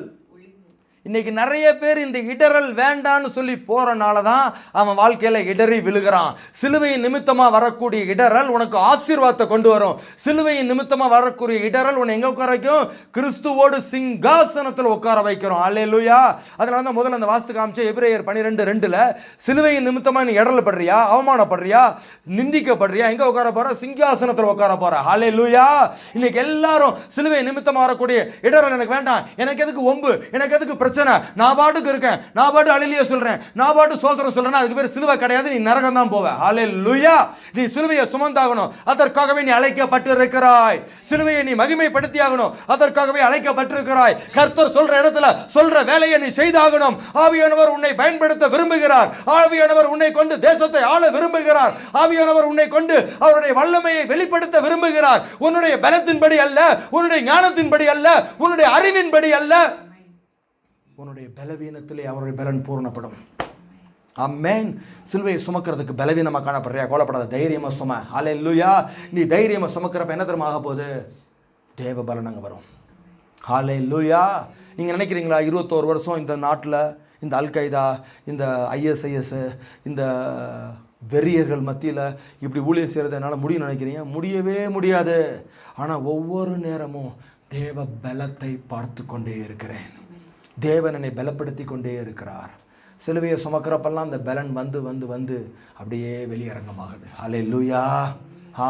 இன்னைக்கு நிறைய பேர் இந்த இடறல் வேண்டான்னு சொல்லி போறனால தான் அவன் வாழ்க்கையில இடறி விழுகிறான். சிலுவையின் நிமித்தமா வரக்கூடிய இடறல் உனக்கு ஆசீர்வாதத்தை கொண்டு வரும். சிலுவையின் நிமித்தமா வரக்கூடிய இடறல் உன்னை எங்க உட்கார வைக்கும்? கிறிஸ்துவோடு சிங்காசனத்தில் உட்கார வைக்கிறோம். அல்லேலூயா. அதனால தான் முதல்ல அந்த வாஸ்து காமிச்ச எபிரேயர் 12:2 சிலுவையின் நிமித்தமா நீ இடறல் படுறியா, அவமானப்படுறியா, நிந்திக்கப்படுறியா, எங்க உட்கார போற? சிங்காசனத்தில் உட்கார போற. அல்லேலூயா. இன்னைக்கு எல்லாரும் சிலுவை நிமித்தமா வரக்கூடிய இடறல் எனக்கு வேண்டாம், எனக்கு எதுக்கு ஒம்பு, எனக்கு எதுக்கு பிரச்சனை, நான் பாட்டுக்கு இருக்கேன், நான் பாட்டு அல்லேலூயா சொல்றேன், நான் பாட்டு சோத்திரம் சொல்றேன், அதுக்கு பேர் சிலுவை கிடையாது, நீ நரகம் தான் போவ. அல்லேலூயா. நீ சிலுவையை சுமந்தாகணும், அதற்காகவே நீ அழைக்கப்பட்டிருக்கிறாய். சிலுவையை நீ மகிமைப்படுத்தி ஆகணும், அதற்காகவே அழைக்கப்பட்டிருக்கிறாய். கர்த்தர் சொல்ற இடத்துல சொல்ற வேலையை நீ செய்தாகணும். ஆவியானவர் உன்னை பயன்படுத்த விரும்புகிறார். ஆவியானவர் உன்னை கொண்டு தேசத்தை ஆள விரும்புகிறார். ஆவியானவர் உன்னை கொண்டு அவருடைய வல்லமையை வெளிப்படுத்த விரும்புகிறார். உன்னுடைய பலத்தின்படி அல்ல, உன்னுடைய ஞானத்தின்படி அல்ல, உன்னுடைய அறிவின்படி அல்ல, உன்னுடைய பலவீனத்திலே அவருடைய பலன் பூரணப்படும். ஆமென். சிலுவையை சுமக்கிறதுக்கு பலவீனமாக காணப்படுறியா? கோலப்படாத, தைரியமா சும. ஹல்லேலூயா. நீ தைரியமா சுமக்கிறப்ப என்ன தெரியுமா ஆக போகுது? தேவ பலன் அங்கே வரும். ஹல்லேலூயா. நீங்கள் நினைக்கிறீங்களா 21 வருஷம் இந்த நாட்டில் இந்த அல்கைதா, இந்த ISIS, இந்த வெறியர்கள் மத்தியில் இப்படி ஊழியம் செய்கிறது என்னால் முடியும்னு நினைக்கிறீங்க? முடியவே முடியாது. ஆனால் ஒவ்வொரு நேரமும் தேவ பலத்தை பார்த்து கொண்டே இருக்கிறேன். தேவன் என்னை பலப்படுத்தி கொண்டே இருக்கிறார். சிலுவையை சுமக்கிறப்பெல்லாம் அந்த பலன் வந்து வந்து வந்து அப்படியே வெளியரங்கமாகுது. அல்லேலூயா.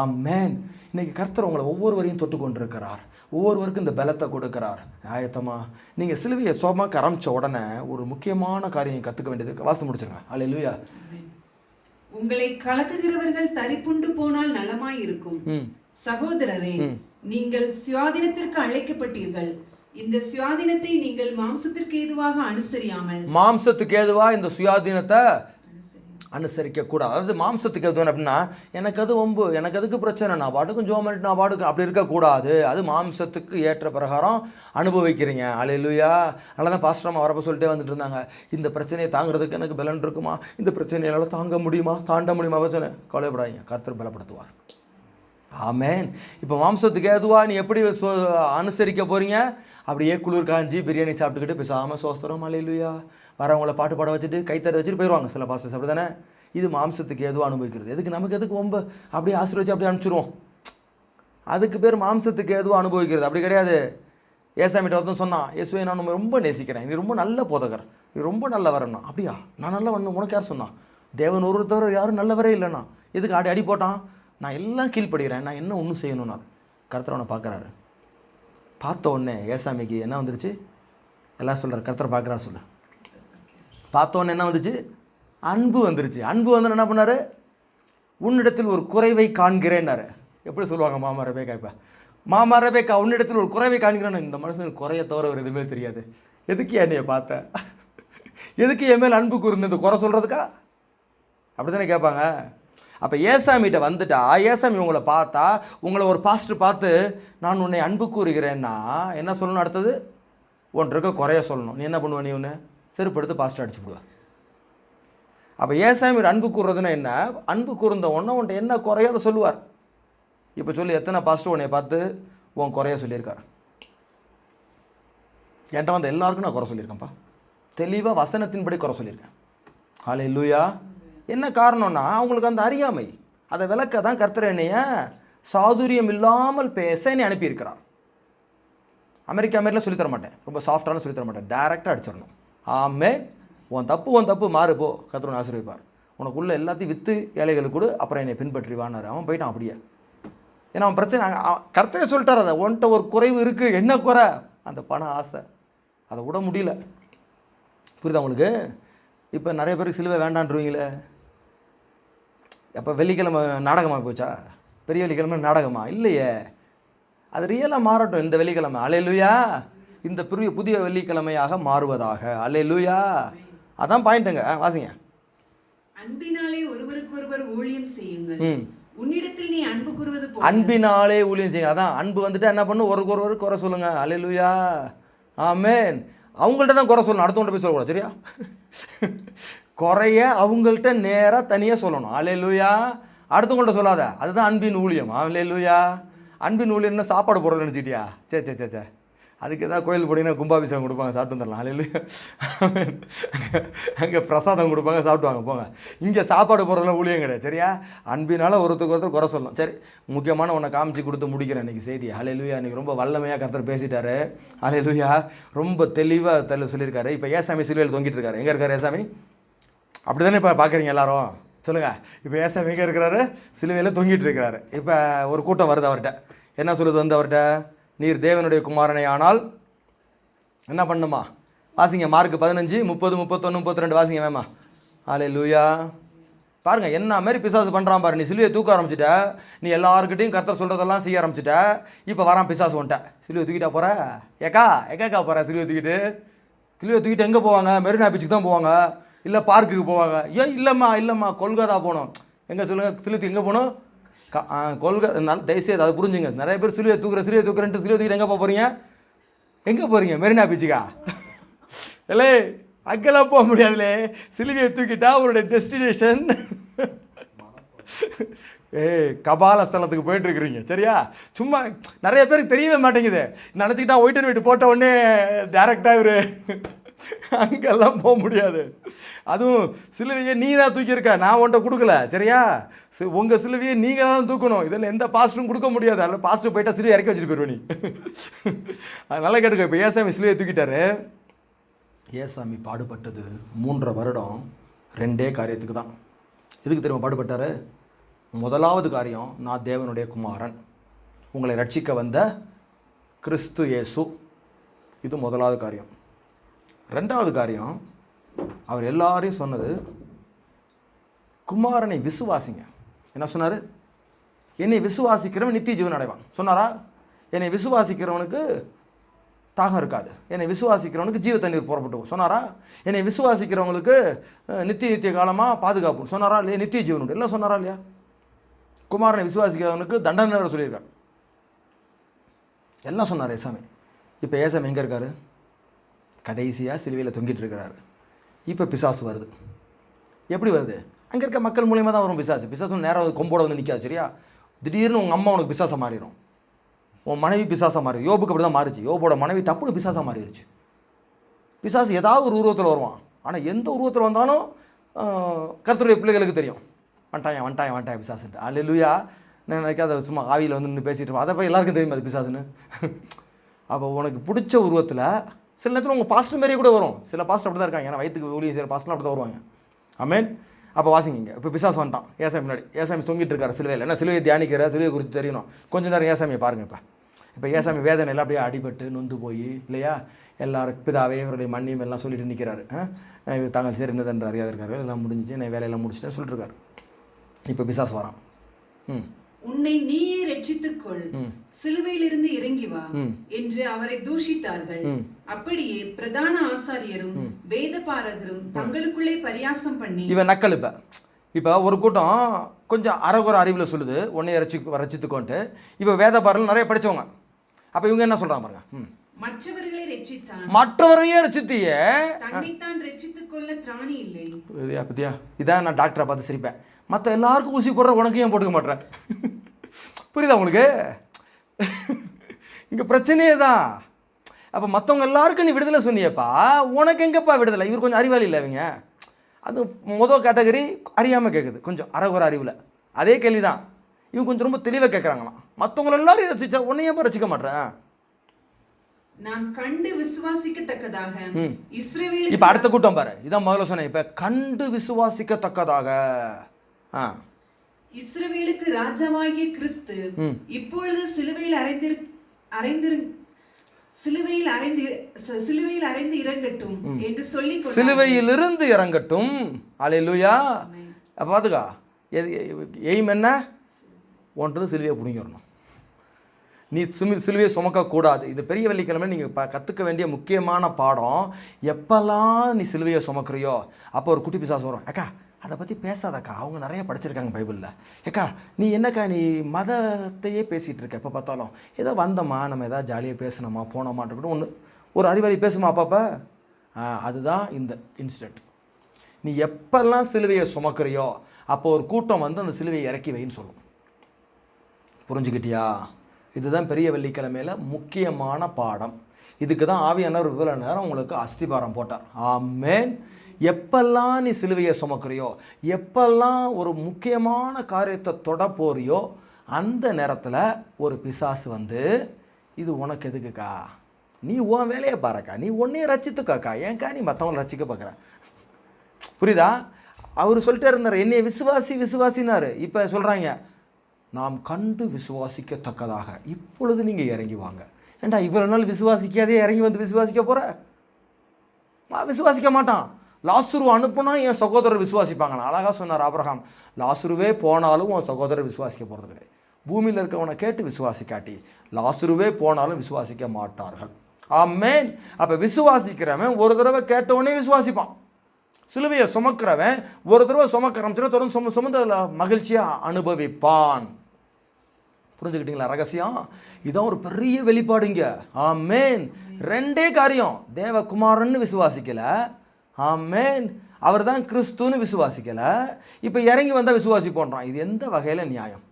ஆமென். இன்னைக்கு கர்த்தர் உங்களை ஒவ்வொருவரையும் தொட்டு கொண்டிருக்கிறார். ஒவ்வொருவருக்கும் இந்த பலத்தை கொடுக்கிறார். ஆயத்தமா நீங்கள் சிலுவையை சுமக்க ஆரம்பித்த உடனே ஒரு முக்கியமான காரியம் கற்றுக்க வேண்டியது. வாசித்து முடிச்சிருங்க. அல்லேலூயா. உங்களை கலக்குகிறவர்கள் தரிப்புண்டு போனால் நலமாய் இருக்கும். சகோதரரே, நீங்கள் சுயாதீனத்திற்கு அழைக்கப்பட்டீர்கள். இந்த சுயாதீனத்தை நீங்கள் மாம்சத்திற்கு ஏதுவாக அனுசரியாமல், மாம்சத்துக்கு ஏதுவா இந்த சுயாதீனத்தை அனுசரிக்க கூடாது. அதாவது மாம்சத்துக்கு எதுவும் அப்படின்னா எனக்கு அது ஒம்பு, எனக்கு அதுக்கு பிரச்சனை, நான் பாட்டுக்கும் ஜோமரிட்டு நான் பாட்டுக்கு அப்படி இருக்கக்கூடாது. அது மாம்சத்துக்கு ஏற்ற பிரகாரம் அனுபவிக்கிறீங்க. அல்லேலூயா. அதனால தான் பாஸ்டர் வரப்போ சொல்லிட்டே வந்துட்டு இருந்தாங்க, இந்த பிரச்சனையை தாங்கிறதுக்கு எனக்கு பலன் இருக்குமா, இந்த பிரச்சனையால் தாங்க முடியுமா, தாண்ட முடியுமா? பிரச்சனை கவலைப்படாதீங்க, கர்த்தர் பலப்படுத்துவார். ஆமென். இப்போ மாம்சத்துக்கு ஏதுவா நீ எப்படி அனுசரிக்க போறீங்க? அப்படியே குளிர் காஞ்சி பிரியாணி சாப்பிட்டுக்கிட்டு பேசாமல் சோஸ்திரம் அல்லேலூயா வரவங்களை பாட்டு பாட வச்சுட்டு கைத்தறி வச்சுட்டு போயிடுவாங்க சில பாஸ்டர்ஸ். அப்படி தானே? இது மாம்சத்துக்கு ஏதுவா அனுபவிக்கிறது. எதுக்கு நமக்கு எதுக்கு ரொம்ப அப்படியே ஆசீர்வச்சு அப்படியே அனுப்பிச்சிடுவோம். அதுக்கு பேர் மாம்சத்துக்கு ஏதுவா அனுபவிக்கிறது. அப்படி கிடையாது. ஏசாமிட்ட ஒருத்தன் சொன்னான், இயேசுவை நான் ரொம்ப நேசிக்கிறேன், நீ ரொம்ப நல்ல போதகர், நீ ரொம்ப நல்ல வரணும். அப்படியா? நான் நல்ல வரணும் உனக்கு யார் சொன்னான்? தேவன் ஒருத்தவர் யாரும் நல்லவரே இல்லைண்ணா. எதுக்கு அடி போட்டான்? நான் எல்லாம் கீழ்ப்படுகிறேன், நான் என்ன ஒன்றும் செய்யணும்னா. கர்த்தர் அவனை பார்க்குறாரு. பார்த்த உடனே ஏசாமிக்கு என்ன வந்துருச்சு? எல்லாம் சொல்கிறார், கர்த்தர் பார்க்குறாரு சொல்லு. பார்த்த உடனே என்ன வந்துச்சு? அன்பு வந்துருச்சு. அன்பு வந்து என்ன பண்ணார்? உன்னிடத்தில் ஒரு குறைவை காண்கிறேன்னாரு. எப்படி சொல்லுவாங்க மாமா ரெபேக்கா? இப்போ மாமா ரெபேக்கா உன்னிடத்தில் ஒரு குறைவை காண்கிறேன்னு. இந்த மனுஷனுக்கு குறைய தவிர ஒரு எதுவுமே தெரியாது. எதுக்கு என்னைய பார்த்த? எதுக்கு என் மேல் அன்பு கூர்ந்தது? குறை சொல்கிறதுக்கா? அப்படி தானே கேட்பாங்க. அப்போ ஏசாமிகிட்ட வந்துட்டா, ஏசாமி உங்களை பார்த்தா, உங்களை ஒரு பாஸ்டர் பார்த்து நான் உன்னை அன்பு கூறுகிறேன்னா என்ன சொல்லணும்? அடுத்தது ஒன்று இருக்க குறைய சொல்லணும். நீ என்ன பண்ணுவ? நீ ஒன்று செருப்படுத்து பாஸ்டர் அடிச்சு விடுவ. அப்போ ஏசாமி அன்பு கூறுறதுன்னா என்ன? அன்பு கூர்ந்த உடனே உன்ட்ட என்ன குறையோ அதை சொல்லுவார். இப்போ சொல்லி எத்தனை பாஸ்டர் உன்னை பார்த்து உன் குறைய சொல்லியிருக்காரு? என்கிட்ட வந்து எல்லாருக்கும் நான் குறை சொல்லியிருக்கேன்ப்பா. தெளிவாக வசனத்தின்படி குறை சொல்லியிருக்கேன். ஹல்லேலூயா. என்ன காரணம்னா அவங்களுக்கு அந்த அறியாமை. அதை விளக்க தான் கர்த்தர் என்னைய சாதுரியம் இல்லாமல் பேச என்னை அனுப்பியிருக்கிறார். அமெரிக்கா மாதிரிலாம் சொல்லித்தர மாட்டேன், ரொம்ப சாஃப்டாலாம் சொல்லித்தர மாட்டேன், டைரெக்டாக அடிச்சிடணும். ஆமென். உன் தப்பு மாறு போ, கர்த்தர் ஆசீர்வதிப்பார். உனக்குள்ள எல்லாத்தையும் விற்று ஏழைகளுக்கு கொடு, அப்புறம் என்னை பின்பற்றி வானார். அவன் போயிட்டான் அப்படியே. ஏன்னா அவன் பிரச்சனை கர்த்தரே சொல்லிட்டார். அதை உன்ட்ட ஒரு குறைவு இருக்குது. என்ன குறை? அந்த பண ஆசை. அதை விட முடியல. புரியுதா உங்களுக்கு? இப்போ நிறைய பேருக்கு சிலுவை வேண்டான்றீங்களே. அப்போ வெள்ளிக்கிழமை நாடகமாக போச்சா? பெரிய வெள்ளிக்கிழமை நாடகமா? இல்லையே. அது ரியலாக மாறட்டும் இந்த வெள்ளிக்கிழமை. அல்லேலூயா. இந்த புதிய வெள்ளிக்கிழமையாக மாறுவதாக. அல்லேலூயா. அதான் பாயிண்ட்டுங்க. வாசிங்க. அன்பினாலே ஒருவருக்கொருவர் ஊழியம் செய்யுங்கள். உன்னிடத்தில் நீ அன்பு கூறுவது போல. அன்பினாலே ஊழியம் செய்யுங்க. அதான் அன்பு வந்துட்டு என்ன பண்ணும்? ஒருவருக்கு குறை சொல்லுங்க. அல்லேலூயா. ஆமென். அவங்கள்ட்ட தான் குறை சொல்லணும், அடுத்தவங்கள்ட்ட போய் சொல்லக்கூடாது. சரியா? குறைய அவங்கள்ட்ட நேராக தனியாக சொல்லணும். அல்லேலூயா. அடுத்தவங்கள்ட்ட சொல்லாத. அதுதான் அன்பின் ஊழியம். அல்லேலூயா. அன்பின் ஊழியம்னா சாப்பாடு போடுறது நினச்சிட்டியா? சே அதுக்கு ஏதாவது கோயில் போனீங்கன்னா கும்பாபிஷேகம் கொடுப்பாங்க, சாப்பிட்டு வந்துடலாம். அல்லேலூயா. அங்கே பிரசாதம் கொடுப்பாங்க, சாப்பிட்டு வாங்க போங்க. இங்கே சாப்பாடு போகிறதுலாம் ஊழியம் கிடையாது, சரியா? அன்பினால் ஒருத்தருக்கு ஒருத்தர் குறை சொல்லலாம். சரி, முக்கியமான ஒன்றை காமிச்சு கொடுத்து முடிக்கிறேன் இன்றைக்கி செய்தி. அல்லேலூயா. இன்றைக்கி ரொம்ப வல்லமையாக கர்த்தர் பேசிட்டாரு. அல்லேலூயா. ரொம்ப தெளிவாக சொல்லியிருக்காரு. இப்போ ஏசாமி சிலுவையில் தொங்கிட்டு இருக்காரு. எங்கே இருக்கார் ஏசாமி? அப்படி தானே இப்போ பார்க்குறீங்க எல்லாரும்? சொல்லுங்கள். இப்போ ஏசாமி எங்கே இருக்கிறாரு? சிலுவையில் தொங்கிட்டு இருக்கிறாரு. இப்போ ஒரு கூட்டம் வருது அவர்கிட்ட. என்ன சொல்லுது வந்து அவர்கிட்ட? நீர் தேவனுடைய குமாரனை ஆனால் என்ன பண்ணுமா? வாசிங்க மார்க் 15, 30, 31, 32 வாசிங்க வேமா. அல்லேலூயா. பாருங்க என்ன மாதிரி பிசாசு பண்ணுறான் பாரு. நீ சிலுவையை தூக்க ஆரம்பிச்சிட்ட, நீ எல்லாருக்கிட்டையும் கர்த்தர் சொல்கிறதெல்லாம் செய்ய ஆரம்பிச்சிட்ட. இப்போ வரான் பிசாசு வந்துட்ட. சிலுவையை தூக்கிட்டா போகிற? எக்காக்கா போகிற சிலுவையை தூக்கிட்டு எங்கே போவாங்க? மெரினா பீச்சுக்கு தான் போவாங்க, இல்லை பார்க்குக்கு போவாங்க. ஏன் இல்லைம்மா கொல்கத்தா போகணும். எங்கே சொல்லுங்கள், சிலுவைக்கு எங்கே போகணும்? கொல்கத்தா. தயவுசெய்து அதை புரிஞ்சுங்க. நிறைய பேர் சிலுவையை தூக்குறேன்ட்டு சிலுவை தூக்கிட்டு எங்கே போகிறீங்க? மெரினா பீச்சுக்கா? இல்லை, அங்கெல்லாம் போக முடியாதுலே. சிலுவையை தூக்கிட்டா அவருடைய டெஸ்டினேஷன் கபால ஸ்தலத்துக்கு போயிட்டு இருக்கிறீங்க, சரியா? சும்மா நிறைய பேருக்கு தெரியவே மாட்டேங்குது. நினச்சிக்கிட்டா ஒயிட் அண்ட் ஒயிட் போட்ட உடனே டேரெக்டாக இவர் அங்கெல்லாம் போக முடியாது. அதுவும் சிலுவையை நீ தான் தூக்கியிருக்க, நான் உன்ட்ட கொடுக்கல, சரியா? உங்கள் சிலுவையை நீங்கள் தான் தூக்கணும். இதில் எந்த பாஸ்டரும் கொடுக்க முடியாது. அதில் பாஸ்டர் போயிட்டா சிலுவை இறக்கி வச்சுட்டு போயிடுவ நீ. அதனால கேட்டுக்க. இப்போ ஏசாமி சிலுவையை தூக்கிட்டாரு. ஏசாமி பாடுபட்டது 3.5 வருடம் 2 காரியத்துக்கு தான். எதுக்கு தெரியுமா பாடுபட்டார்? முதலாவது காரியம், நான் தேவனுடைய குமாரன், உங்களை ரட்சிக்க வந்த கிறிஸ்து இயேசு. இது முதலாவது காரியம். 2வது காரியம், அவர் எல்லாரையும் சொன்னது, குமாரனை விசுவாசிங்க. என்ன சொன்னார்? என்னை விசுவாசிக்கிறவன் நித்திய ஜீவன் அடைவான் சொன்னாரா? என்னை விசுவாசிக்கிறவனுக்கு தாகம் இருக்காது, என்னை விசுவாசிக்கிறவனுக்கு ஜீவ தண்ணீர் புறப்பட்டு சொன்னாரா? என்னை விசுவாசிக்கிறவங்களுக்கு நித்திய காலமாக பாதுகாப்பு சொன்னாரா இல்லையா? நித்திய ஜீவன் உண்டு எல்லாம் சொன்னாரா இல்லையா? குமாரனை விசுவாசிக்கிறவனுக்கு தண்டனை வேறு சொல்லியிருக்கார். எல்லாம் சொன்னார் ஏசாமி. இப்போ ஏசாமி எங்கே இருக்காரு? கடைசியாக சிலுவையில் தொங்கிட்டு இருக்கிறாரு. இப்போ பிசாசு வருது. எப்படி வருது? அங்கே இருக்க மக்கள் மூலியமாக தான் வரும் பிசாசு. பிசாசு நேரம் கொம்போட வந்து நிற்காது, சரியா? திடீர்னு உங்கள் அம்மா உனக்கு பிசாசை மாறிடும், உன் மனைவி பிசாசாக மாறி. யோபுக்கு அப்படி தான் மாறிச்சு. யோபோட மனைவி டப்புன்னு பிசாசாக மாறிடுச்சு. பிசாசு ஏதாவது ஒரு உருவத்தில் வருவான். ஆனால் எந்த உருவத்தில் வந்தாலும் கர்த்தருடைய பிள்ளைகளுக்கு தெரியும், வந்துட்டான் பிசாசுன்ட்டு. அல்லேலூயா. நான் நினைக்காத சும்மா ஆவியில் வந்து நின்று பேசிட்டு இருப்பேன். அதை போய் எல்லாருக்கும் தெரியுமா அது பிசாசுன்னு? அப்போ உனக்கு பிடிச்ச உருவத்தில் சில நேரத்தில் உங்கள் பாஸ்டர் மாரியே கூட வரும். சில பாஸ்டர் அப்படி தான் இருக்காங்க. ஏன்னா வயிற்றுக்கு ஊழியம் சில பாஸ்டர் அப்படி தான் வருவாங்க. ஆமென். அப்போ வாசிங்க. இப்போ பிசாசு வந்துட்டான் ஏசாமி முன்னாடி. ஏசாமி தொங்கிட்டு இருக்காரு சிலுவையில். ஏன்னா சிலுவையை தியானிக்கிற, சிலுவையை குறித்து தெரியணும். கொஞ்சம் நேரம் ஏசாமியை பாருங்கள். இப்போ ஏசாமி வேதனையில் அப்படியே அடிபட்டு நொந்து போய் இல்லையா, எல்லாரும் பிதாவே இவருடைய மன்னியும் எல்லாம் சொல்லிட்டு நிற்கிறாரு. தாங்கள் சேர்ந்ததென்று அறியாது இருக்காரு. எல்லாம் முடிஞ்சிச்சு, நான் வேலையெல்லாம் முடிச்சுட்டேன்னு சொல்லிட்டு இருக்காரு. இப்போ பிசாசு வரான். உன்னை நீயே ரட்சித்துக்கொள், சிலுவையிலிருந்து இறங்கி வா என்று அவரை தூஷித்தார்கள். அப்படியே பிரதான ஆசாரியரும் வேதபாரகரும் தங்களுக்குள்ளே பரியாசம் பண்ணி இவன் நக்கல். இப்போ ஒரு கூட்டம் கொஞ்சம் அறகுற அறிவில் சொல்லுது உன்னை ரட்சித்துக்கோன்ட்டு. இப்போ வேதபாரர்கள் நிறைய படித்தவங்க. அப்போ இவங்க என்ன சொல்கிறாங்க பாருங்க. மற்றவர்களை ரட்சித்தான், மற்றவரையே ரட்சித்தியே தன்னைத்தான் ரட்சித்துக் கொள்ள திராணி இல்லை. பத்தியா? இதான் நான் டாக்டரை பார்த்து சிரிப்பேன். மற்ற எல்லாருக்கும் ஊசி போடுற உனக்கு ஏன் போட்டுக்க மாட்டேன்? புரியுதா உங்களுக்கு? இங்கே பிரச்சனையே தான். அப்போ மற்றவங்க எல்லாருக்கும் நீ விடுதலை சொன்னியப்பா, உனக்கு எங்கப்பா விடுதலை? இவர் கொஞ்சம் அறிவாளி இல்லை இவங்க. அது முதல் கேட்டகரி அறியாமல் கேட்குது, கொஞ்சம் அறகுற அறிவில். அதே கேள்வி தான் இவங்க கொஞ்சம் ரொம்ப தெளிவாக கேட்குறாங்களாம். மற்றவங்க எல்லாரும் ரசிச்சா உன்னையே ரசிக்க மாட்டேன். நாம் கண்டு விசுவாசிக்கத்தக்கதாக இஸ்ரவேலுக்கு. இப்போ அடுத்த கூட்டம் பாரு, இதான் முதல்ல சொன்னேன். இப்போ கண்டு விசுவாசிக்கத்தக்கதாக இஸ்ரவேலுக்கு ராஜாவாகிய கிறிஸ்து இப்பொழுது சிலுவையில் அறைந்து இறங்கட்டும் என்று சொல்லி சிலுவையிலிருந்து இறங்கட்டும். அல்லேலூயா. அப்போ பாத்துக்கா, எய்ம் என்ன? ஒன்றது சிலுவையை பிடிங்கிடணும். நீ சிலுவையை சுமக்கக்கூடாது. இது பெரிய வெள்ளிக்கிழமை நீங்கள் கற்றுக்க வேண்டிய முக்கியமான பாடம். எப்போல்லாம் நீ சிலுவையை சுமக்கிறியோ அப்போ ஒரு குட்டி பிசாசு வரும். அக்கா அதை பற்றி பேசாதக்கா, அவங்க நிறைய படிச்சிருக்காங்க பைபிளில். ஏக்கா நீ என்னக்கா நீ மதத்தையே பேசிகிட்டு இருக்க, எப்போ பார்த்தாலும் ஏதோ வந்தோமா நம்ம எதாவது ஜாலியாக பேசணுமா போனோமான்ட்டு ஒன்று ஒரு அறிவாளி பேசுமா அப்பப்போ. அதுதான் இந்த இன்சிடெண்ட். நீ எப்பெல்லாம் சிலுவையை சுமக்கிறியோ அப்போ ஒரு கூட்டம் வந்து அந்த சிலுவையை இறக்கி வைன்னு சொல்லும். புரிஞ்சுக்கிட்டியா? இதுதான் பெரிய வெள்ளிக்கிழமையில் முக்கியமான பாடம். இதுக்கு தான் ஆவியானவர் இவ்வளோ நேரம் உங்களுக்கு அஸ்திபாரம் போட்டார். ஆமென். எப்பெல்லாம் நீ சிலுவையை சுமக்கிறியோ, எப்பெல்லாம் ஒரு முக்கியமான காரியத்தை தொட போறியோ, அந்த நேரத்தில் ஒரு பிசாசு வந்து, இது உனக்கு எதுக்குக்கா, நீ உன் வேலையை பாருக்கா, நீ ஒன்னே ரசித்துக்காக்கா, ஏன்க்கா நீ மற்றவங்களை ரசிக்க பார்க்குற. புரியுதா? அவர் சொல்லிட்டே இருந்தார், என்னைய விசுவாசி விசுவாசினார். இப்போ சொல்கிறாங்க, நாம் கண்டு விசுவாசிக்கத்தக்கதாக இப்பொழுது நீங்கள் இறங்கி வாங்க. ஏண்டா இவ்வளோ நாள் விசுவாசிக்காதே இறங்கி வந்து விசுவாசிக்க போகிற? விசுவாசிக்க மாட்டான். லாசுரு அனுப்புனா என் சகோதரர் விசுவாசிப்பாங்கண்ணா. அழகாக சொன்னார் ஆபிரகாம், லாசுருவே போனாலும் உன் சகோதரர் விசுவாசிக்க போகிறது கிடையாது. பூமியில் இருக்கவனை கேட்டு விசுவாசிக்காட்டி லாசுருவே போனாலும் விசுவாசிக்க மாட்டார்கள். ஆமென். அப்போ விசுவாசிக்கிறவன் ஒரு தடவை கேட்டவுடனே விசுவாசிப்பான். சிலுவையை சுமக்கிறவன் ஒரு தடவை சுமக்க ஆரம்பிச்சுன்னா தொடர்ந்து சுமந்து அதில் மகிழ்ச்சியாக அனுபவிப்பான். புரிஞ்சுக்கிட்டீங்களா ரகசியம்? இதான் ஒரு பெரிய வெளிப்பாடுங்க. ஆமென். ரெண்டே காரியம், தேவகுமாரன்னு விசுவாசிக்கல, ஆமென், அவர் தான் கிறிஸ்துன்னு விசுவாசிக்கல, இப்போ இறங்கி வந்தால் விசுவாசி போன்றான். இது எந்த வகையில் நியாயம்?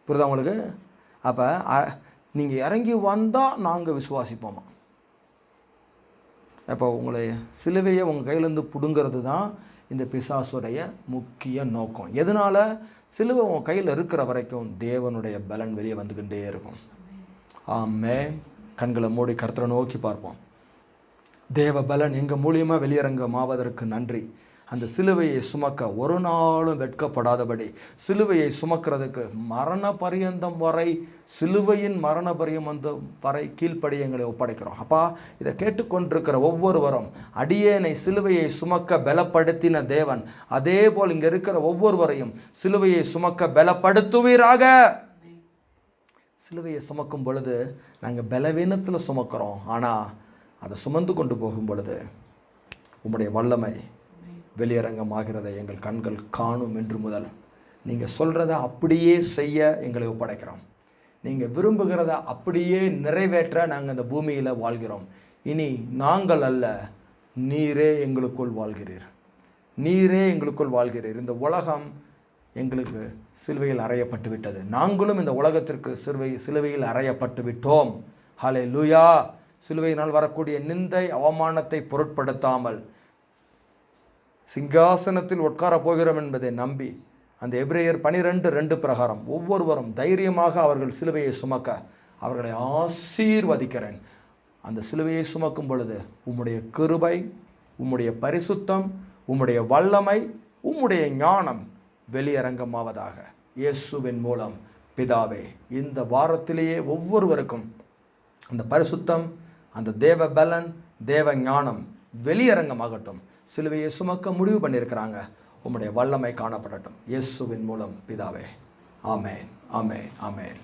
புரியுதா உங்களுக்கு? அப்போ நீங்கள் இறங்கி வந்தால் நாங்கள் விசுவாசிப்போமா? அப்போ உங்களை சிலுவையை உங்கள் கையிலேருந்து பிடுங்கிறது தான் இந்த பிசாசுடைய முக்கிய நோக்கம். எதனால்? சிலுவை உன் கையில் இருக்கிற வரைக்கும் தேவனுடைய பலன் வெளியே வந்துக்கிட்டே இருக்கும். ஆமென். கண்களை மூடி கர்த்தரை நோக்கி பார்ப்போம். தேவ பலன் எங்கள் மூலியமாக வெளியரங்கமாவதற்கு நன்றி. அந்த சிலுவையை சுமக்க ஒரு நாளும் வெட்கப்படாதபடி, சிலுவையை சுமக்கிறதுக்கு மரண பரியந்தம் வரை, சிலுவையின் மரண பரியந்தம் வரை கீழ்ப்படி எங்களை ஒப்படைக்கிறோம். அப்பா, இதை கேட்டுக்கொண்டிருக்கிற ஒவ்வொருவரும் அடியேனை சிலுவையை சுமக்க பலப்படுத்தின தேவன் அதே போல் இங்கே இருக்கிற ஒவ்வொருவரையும் சிலுவையை சுமக்க பலப்படுத்துவீராக. சிலுவையை சுமக்கும் பொழுது நாங்கள் பலவீனத்தில் சுமக்கிறோம், ஆனால் அதை சுமந்து கொண்டு போகும் பொழுது உம்முடைய வல்லமை வெளியரங்கமாகிறதை எங்கள் கண்கள் காணும். என்று முதல் நீங்கள் சொல்கிறத அப்படியே செய்ய எங்களை ஒப்படைக்கிறோம். நீங்கள் விரும்புகிறத அப்படியே நிறைவேற்ற நாங்கள் இந்த பூமியில் வாழ்கிறோம். இனி நாங்கள் அல்ல, நீரே எங்களுக்குள் வாழ்கிறீர், நீரே எங்களுக்குள் வாழ்கிறீர். இந்த உலகம் எங்களுக்கு சிலுவையில் அறையப்பட்டு விட்டது, நாங்களும் இந்த உலகத்திற்கு சிலுவையில் அறையப்பட்டு விட்டோம். ஹல்லேலூயா. சிலுவையினால் வரக்கூடிய நிந்தை அவமானத்தை பொருட்படுத்தாமல் சிங்காசனத்தில் உட்கார போகிறோம் என்பதை நம்பி அந்த எபிரேயர் 12:2 பிரகாரம் ஒவ்வொருவரும் தைரியமாக அவர்கள் சிலுவையை சுமக்க அவர்களை ஆசீர்வதிக்கிறேன். அந்த சிலுவையை சுமக்கும் பொழுது உம்முடைய கிருபை, உம்முடைய பரிசுத்தம், உம்முடைய வல்லமை, உம்முடைய ஞானம் வெளியரங்கமாவதாக இயேசுவின் மூலம் பிதாவே. இந்த வாரத்திலேயே ஒவ்வொருவருக்கும் அந்த பரிசுத்தம், அந்த தேவ பலன், தேவ ஞானம் வெளியரங்கமாகட்டும். சிலுவையை சுமக்க முடிவு பண்ணியிருக்கிறாங்க, உம்முடைய வல்லமை காணப்படட்டும் இயேசுவின் மூலம் பிதாவே. ஆமென், ஆமென், ஆமென்.